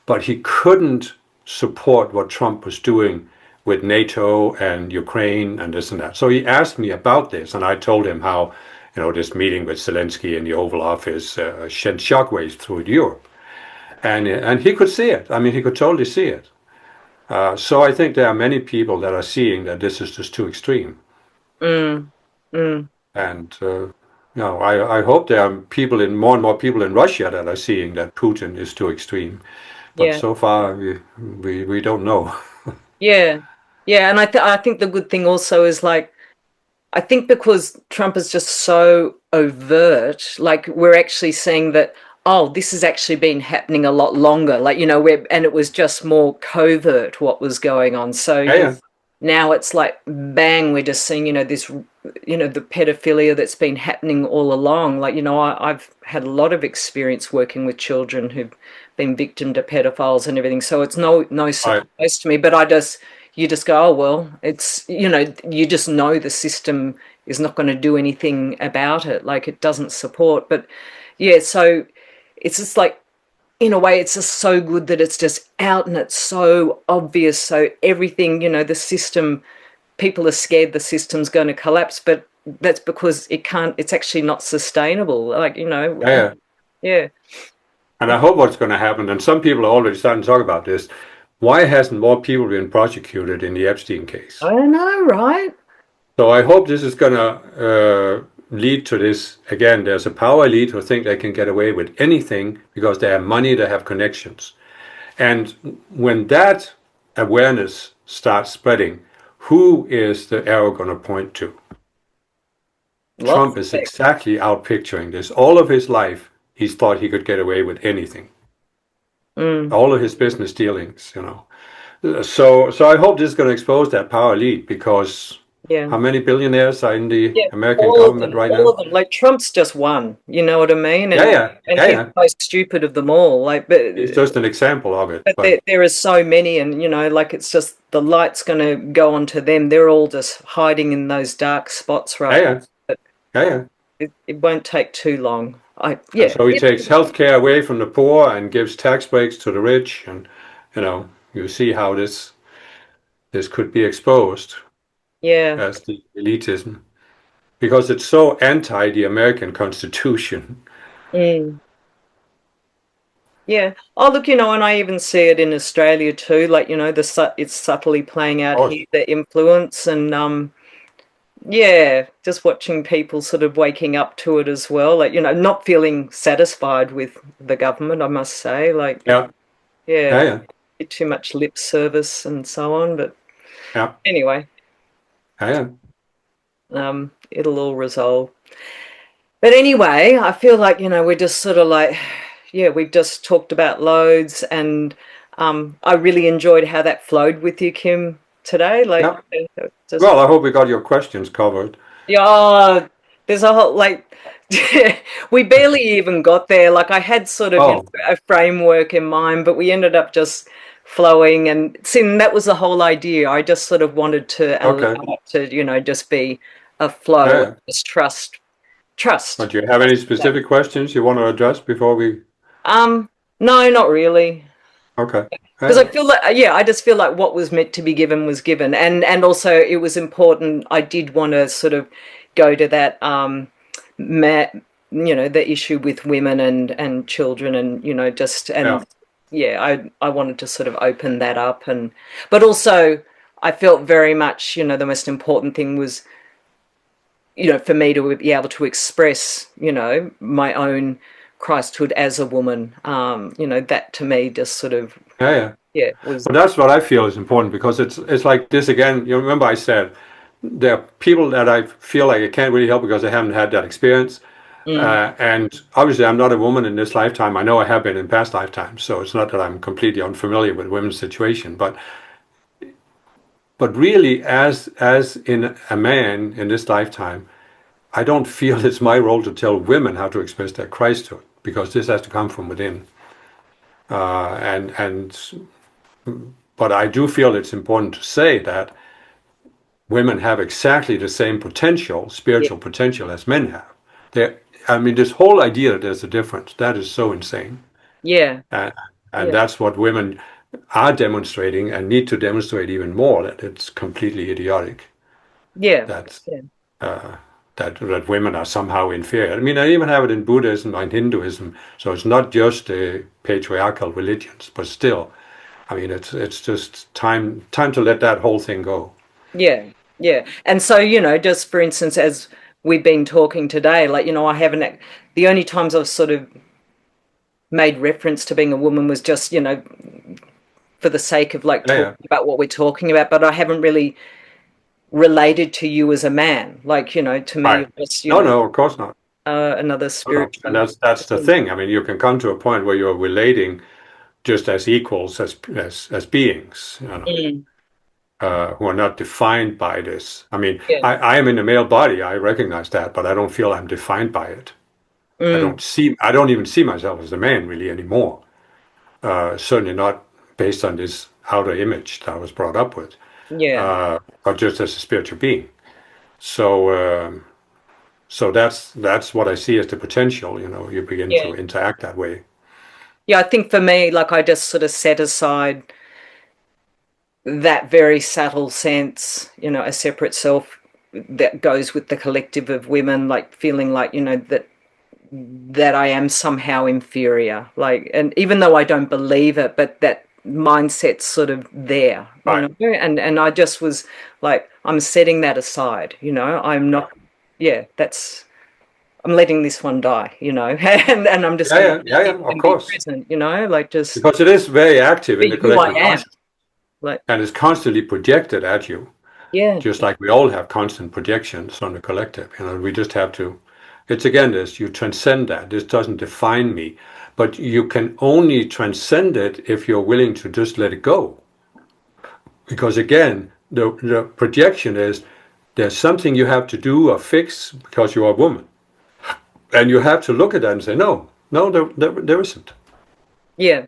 But he couldn't support what Trump was doing with NATO and Ukraine and this and that. So he asked me about this, and I told him how, this meeting with Zelensky in the Oval Office sent shockwaves through Europe, and he could see it. I mean, he could totally see it. So I think there are many people that are seeing that this is just too extreme, mm, mm, and I hope there are people in more and more people in Russia that are seeing that Putin is too extreme. But yeah. so far, we don't know. Yeah. Yeah, and I think the good thing also is, like, I think because Trump is just so overt, like, we're actually seeing that, oh, this has actually been happening a lot longer. Like, and it was just more covert what was going on. So, Yeah, yeah, now it's like, bang, we're just seeing, this, the pedophilia that's been happening all along. Like, I've had a lot of experience working with children who've been victim to pedophiles and everything. So it's no right, surprise to me, but you just go, oh, well, it's, you just know the system is not going to do anything about it. Like, it doesn't support. But yeah, so it's just like, in a way, it's just so good that it's just out and it's so obvious. So everything, the system, people are scared the system's going to collapse, but that's because it's actually not sustainable. Like, yeah, yeah. yeah. And I hope what's going to happen, and some people are already starting to talk about this. Why hasn't more people been prosecuted in the Epstein case? I don't know, right? So I hope this is going to lead to this. Again, there's a power elite who think they can get away with anything because they have money, they have connections. And when that awareness starts spreading, who is the arrow going to point to? Lots Trump of is things. exactly outpicturing this. All of his life, he's thought he could get away with anything. Mm, All of his business dealings, you know. So I hope this is going to expose that power elite because yeah. how many billionaires are in the Yeah, American government right all of now? them. Like Trump's just one, you know what I mean? Yeah, yeah, And yeah, he's yeah. the most stupid of them all. Like, He's just an example of it. but But there is so many, and you know, like it's just the light's going to go onto them. They're all just hiding in those dark spots yeah, right now. yeah, But yeah, yeah. it won't take too long. And Yeah, so he takes health care away from the poor and gives tax breaks to the rich, and you know, you see how this could be exposed yeah. as the elitism because it's so anti the American Constitution. Mm. Yeah. Oh, look, you know, and I even see it in Australia too. Like, you know, it's subtly playing out Oh, here, the influence, and yeah, just watching people sort of waking up to it as well. Like, you know, not feeling satisfied with the government, I must say. Like, yeah, yeah, yeah, yeah, bit too much lip service and so on. But yeah, anyway, yeah, yeah. it'll all resolve. But anyway, I feel like, you know, we're just sort of like, yeah, we've just talked about loads, and I really enjoyed how that flowed with you, Kim, today. Like, Yeah. just Well, I hope we got your questions covered. yeah, there's a whole like we barely even got there. Like I had sort of, you Oh, know, a framework in mind, but we ended up just flowing, and seeing that was the whole idea. I just sort of wanted to allow okay. it to, you know, just be a Yeah, flow, yeah. just trust. But do you have any specific questions you want to address before we? Um, no, not really. Okay. Because I Yeah, feel like, yeah, I just feel like what was meant to be given was given, and also it was important. I did want to sort of go to that, ma you know, the issue with women and children, and you know, just yeah, and yeah, I wanted to sort of open that up, and but also I felt very much, you know, the most important thing was, you know, for me to be able to express, you know, my own Christhood as a woman. You know, that to me just sort of, yeah, yeah. yeah, was. But that's what I feel is important because it's like this again. You remember I said there are people that I feel like I can't really help because I haven't had that experience. Mm. And obviously, I'm not a woman in this lifetime. I know I have been in past lifetimes, so it's not that I'm completely unfamiliar with women's situation. But really, as in a man in this lifetime, I don't feel it's my role to tell women how to express their Christhood because this has to come from within. And but I do feel it's important to say that women have exactly the same potential, Yeah, spiritual potential as men have. There, I mean, this whole idea that there's a difference, that is so insane. yeah, And, and yeah, that's what women are demonstrating and need to demonstrate even more, that it's completely idiotic yeah, that, yeah, uh, that women are somehow inferior. I mean, I even have it in Buddhism and Hinduism, so it's not just the patriarchal religions, but still, I mean, it's just time to let that whole thing go. yeah, yeah. And so, you know, just for instance, as we've been talking today, like, you know, I haven't, the only times I've sort of made reference to being a woman was just, you know, for the sake of like Yeah, yeah. talking about what we're talking about, but I haven't really related to you as a man. Like, you know, to me, Right. you're just, you No, know, no, of course not. another No, no. And spiritual. that's the thing. I mean, you can come to a point where you're relating just as equals as beings, you know, Mm, who are not defined by this. I mean, yeah. I am in a male body. I recognize that, but I don't feel I'm defined by it. Mm, I don't even see myself as a man really anymore. Certainly not based on this outer image that I was brought up with, yeah. but just as a spiritual being. So, so that's what I see as the potential. You know, you begin Yeah. to interact that way. Yeah. I think for me, like, I just sort of set aside that very subtle sense, you know, a separate self that goes with the collective of women, like feeling like, you know, that I am somehow inferior. Like, and even though I don't believe it, but that mindset's sort of there, you Right. know, and I just was like, I'm setting that aside, you know, I'm Yeah. not, yeah, that's, I'm letting this one die, you know, and I'm just Yeah, going to yeah, yeah, sit yeah, of and be course. present, you know, like just Because it is very active in the be who I collective am. conscious Like, and is constantly projected at you. Yeah. just like we all have constant projections on the collective. We just have to, it's again this, you transcend that. This doesn't define me, but you can only transcend it if you're willing to just let it go. Because again, the projection is there's something you have to do or fix because you're a woman. And you have to look at that and say, no, no, there isn't. Yeah.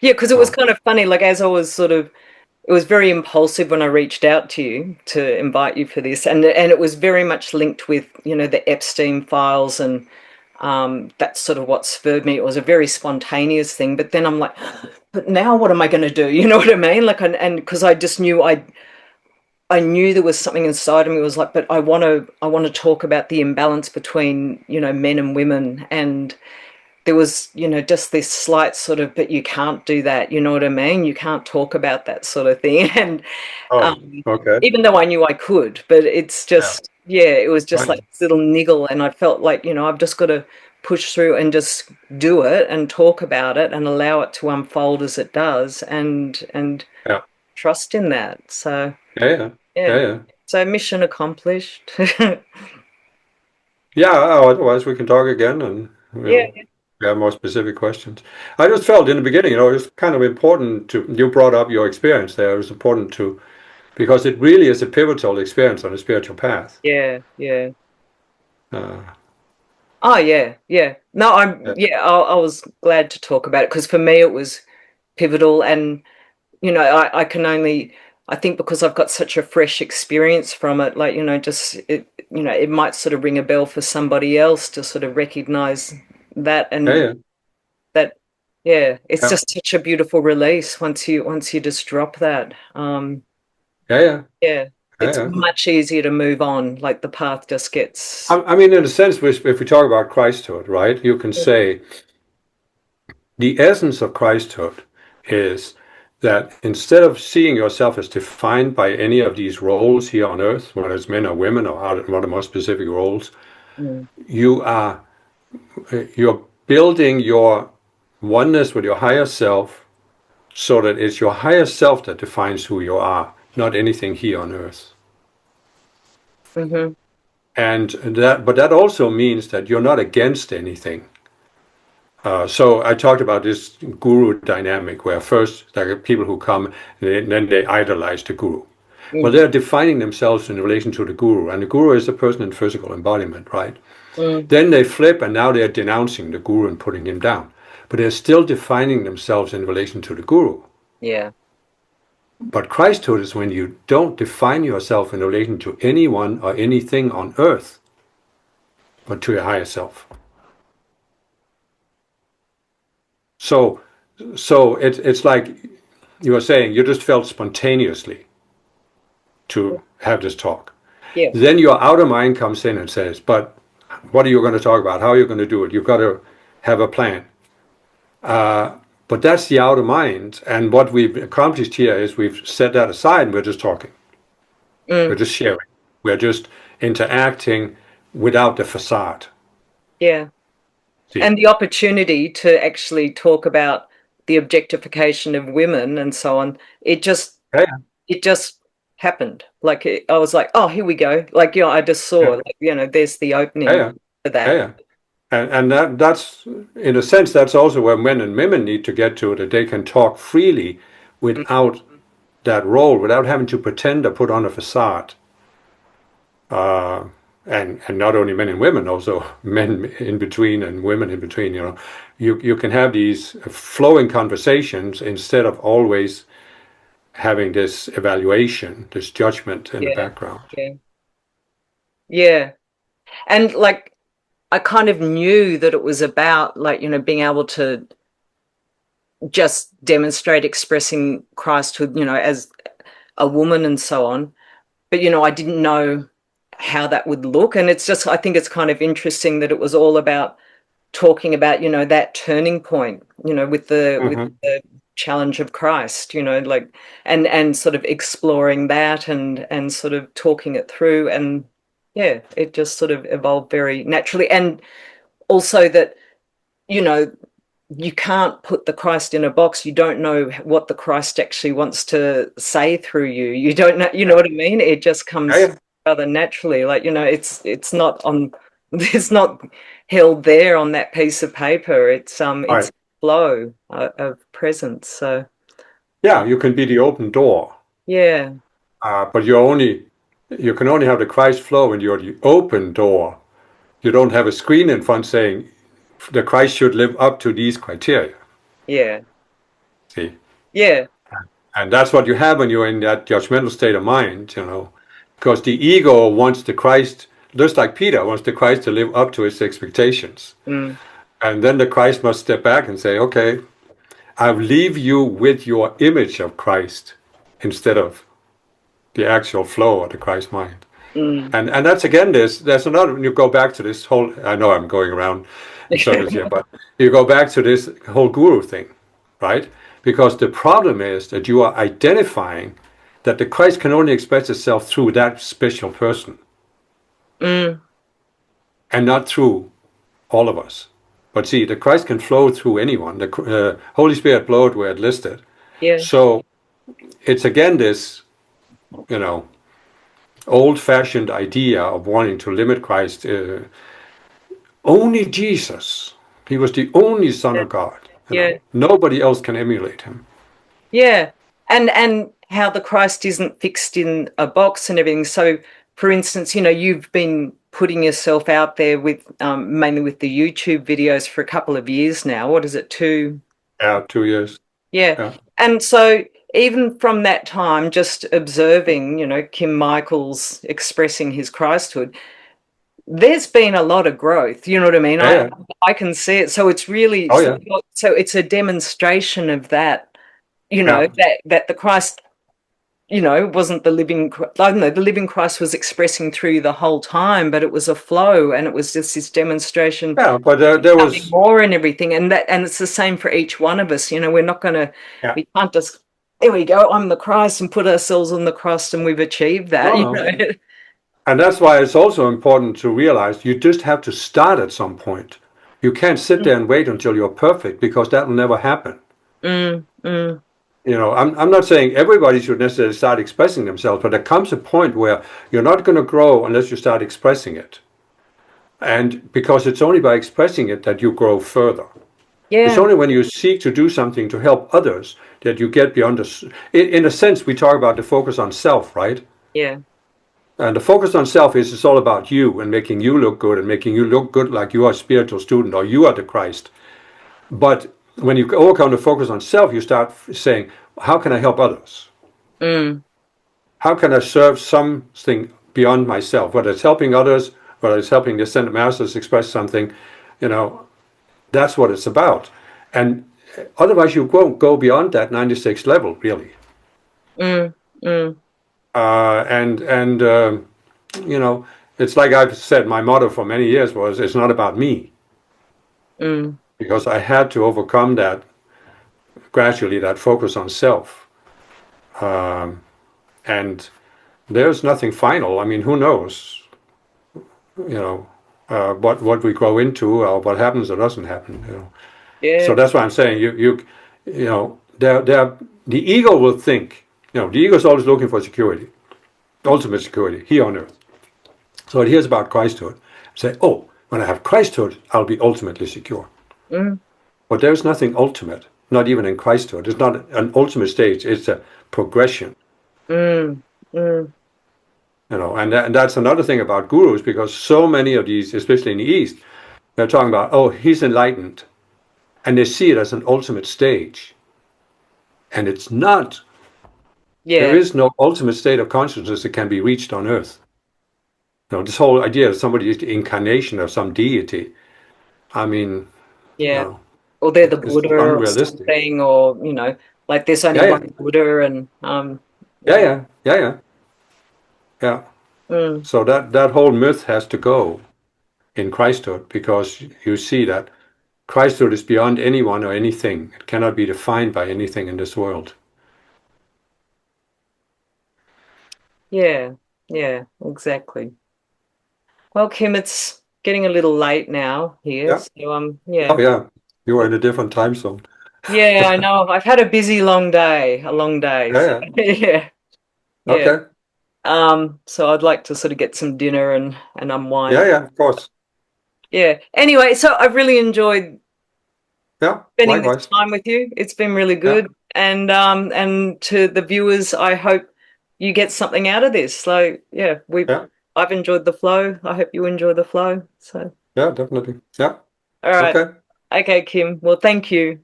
Yeah, because it was Oh, kind of funny, like as I was sort of it was very impulsive when I reached out to you to invite you for this, and it was very much linked with, the Epstein files, and that's sort of what spurred me. It was a very spontaneous thing, but then I'm like, but now what am I going to do? You know what I mean? Like, and because I just knew I knew there was something inside of me was like, but I want to talk about the imbalance between, men and women, and there was, just this slight sort of, but you can't do that, you know what I mean? You can't talk about that sort of thing. And oh, um, okay. even though I knew I could, but it's Yeah. just, yeah, it was just like Right. this little niggle. And I felt like, I've just got to push through and just do it and talk about it and allow it to unfold as it does, and Yeah. trust in that. So, Yeah. Yeah. Yeah. yeah. Yeah. So mission accomplished. Yeah. Otherwise, we can talk again and, Yeah, have more specific questions. I just felt in the beginning, it's kind of important you brought up your experience there. It was important because it really is a pivotal experience on a spiritual path. yeah, yeah. Uh, Oh yeah, yeah. No, yeah. I was glad to talk about it because for me it was pivotal, and I can only, I think because I've got such a fresh experience from it, like just it might sort of ring a bell for somebody else to sort of recognize that, Yeah. and Yeah. that, yeah, it's Yeah. just such a beautiful release once you just drop that. Yeah. Yeah. Yeah, Yeah. it's Yeah. much easier to move on. Like the path just gets. I mean, in a sense, if we talk about Christhood, right, you can say the essence of Christhood is that instead of seeing yourself as defined by any of these roles here on earth, whether it's men or women or other more specific roles, Mm, you are you're building your oneness with your higher self so that it's your higher self that defines who you are, not anything here on earth. hmm But that also means that you're not against anything. So I talked about this guru dynamic where first there are people who come and then they idolize the guru. Well, mm, they're defining themselves in relation to the guru, and the guru is a person in physical embodiment, right? mm, Then they flip, and now they're denouncing the guru and putting him down. But they're still defining themselves in relation to the guru. yeah. But Christhood is when you don't define yourself in relation to anyone or anything on earth, but to your higher self. So, it's like you were saying, you just felt spontaneously to have this talk. Yeah. Then your outer mind comes in and says, but what are you going to talk about? How are you going to do it? You've got to have a plan. But that's the outer mind. And what we've accomplished here is we've set that aside and we're just talking. We're Mm, just sharing. We're just interacting without the facade. yeah. See? And the opportunity to actually talk about the objectification of women and so on, Yeah, it just happened. Like I was like, oh, here we go. Like, I just saw, yeah, like, there's the yeah, opening yeah, for yeah, that. yeah. And that's, in a sense, that's also where men and women need to get to, that they can talk freely Mm, without that role, without having to pretend or put on a facade. Uh, and not only men and women, also men in between and women in between. You can have these flowing conversations instead of always having this evaluation, this judgment in the yeah, background. yeah, yeah. And like, I kind of knew that it was about like, being able to just demonstrate expressing Christhood, as a woman and so on. But, I didn't know how that would look. And it's just, I think it's kind of interesting that it was all about talking about, that turning point, with Hmm. the challenge of Christ, like, and sort of exploring that, and sort of talking it through. And yeah, it just sort of evolved very naturally. And also that, you know, you can't put the Christ in a box. You don't know what the Christ actually wants to say through you. You don't know, you know Yeah, what I mean? It just yeah, comes yeah. rather naturally. Like, it's not on, it's not held there on that piece of paper. All It's right. flow of presence. So Yeah, you can be the open door, yeah, but you can only have the Christ flow when you're the open door. You don't have a screen in front saying the Christ should live up to these criteria. yeah, See, yeah, and that's what you have when you're in that judgmental state of mind, because the ego wants the Christ, just like Peter wants the Christ to live up to its expectations. mm, And then the Christ must step back and say, okay, I'll leave you with your image of Christ instead of the actual flow of the Christ mind. mm. And that's again there's another when you go back to this whole, I know I'm going around in circles here, but you go back to this whole guru thing, right? Because the problem is that you are identifying that the Christ can only express itself through that special person Mm, and not through all of us. But see, the Christ can flow through anyone. The Holy Spirit flowed where it listed. yeah, So it's again this, you know, old-fashioned idea of wanting to limit Christ. Only Jesus. He was the only Son yeah, of God. yeah. Nobody else can emulate him. Yeah. And how the Christ isn't fixed in a box and everything. So for instance, you've been putting yourself out there with mainly with the YouTube videos for a couple of years now. What is it, two? Yeah, 2 years. Yeah. Yeah, And so even from that time, just observing, Kim Michaels expressing his Christhood, there's been a lot of growth. You know what I mean? yeah, I yeah. I can see it. So it's really Oh yeah, so it's a demonstration of that, yeah, that the Christ, wasn't the living, I don't know, the living Christ was expressing through the whole time, but it was a flow and it was just this demonstration yeah. But there becoming was, more and everything. And it's the same for each one of us. We're not going to, yeah. we can't just, there we go, I'm the Christ and put ourselves on the cross and we've achieved that, No, no. And that's why it's also important to realize you just have to start at some point. You can't sit there and wait until you're perfect because that will never happen. Mm, mm, I'm not saying everybody should necessarily start expressing themselves, but there comes a point where you're not going to grow unless you start expressing it. And because it's only by expressing it that you grow further. It's yeah, only when you seek to do something to help others that you get beyond this. In a sense, we talk about the focus on self, right? yeah, And the focus on self is it's all about you and making you look good and making you look good like you are a spiritual student or you are the Christ. But when you overcome the focus on self, you start saying, how can I help others? mm, How can I serve something beyond myself? Whether it's helping others, whether it's helping the ascended masters express something, you know, that's what it's about. And otherwise, you won't go beyond that 96 level, really. mm, mm, And you know, it's like I've said, my motto for many years was, it's not about me, mm. because I had to overcome that gradually, that focus on self. And there's nothing final. I mean, who knows, you know, what we grow into or what happens or doesn't happen. So Yeah, that's why I'm saying the ego will think, the ego is always looking for security, ultimate security here on earth. So it hears about Christhood, say, oh, when I have Christhood, I'll be ultimately secure. mm, But there's nothing ultimate, not even in Christhood. It's not an ultimate stage. It's a progression. mm, mm. And that's another thing about gurus, because so many of these, especially in the East, they're talking about, oh, he's enlightened, and they see it as an ultimate stage, and it's not. There Yeah, is no ultimate state of consciousness that can be reached on Earth. This whole idea that somebody is the incarnation of some deity, I mean, you yeah. know, Or they're the it's just Buddha or unrealistic. something, or like there's only Yeah, yeah, one Buddha, and yeah, yeah, yeah, yeah, yeah, yeah. mm, So that whole myth has to go in Christhood, because you see that Christhood is beyond anyone or anything. It cannot be defined by anything in this world. yeah, yeah, exactly. Well, Kim, it's getting a little late now here, Yeah. so Oh, yeah, yeah. You are in a different time zone. Yeah, I know. I've had a busy long day, a long day. Yeah, So, yeah. yeah, yeah. Okay. So I'd like to sort of get some dinner and Yeah, unwind. yeah, of course. Yeah. Anyway, so I've really enjoyed Yeah, spending this likewise. time with you. It's been really Yeah, good. And to the viewers, I hope you get something out of this. So yeah, yeah, I've enjoyed the flow. I hope you enjoy the flow. So yeah, definitely. Yeah. all right. Okay. Okay, Kim. Well, thank you.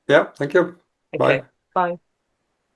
Yeah, thank you. Okay. Bye. Bye.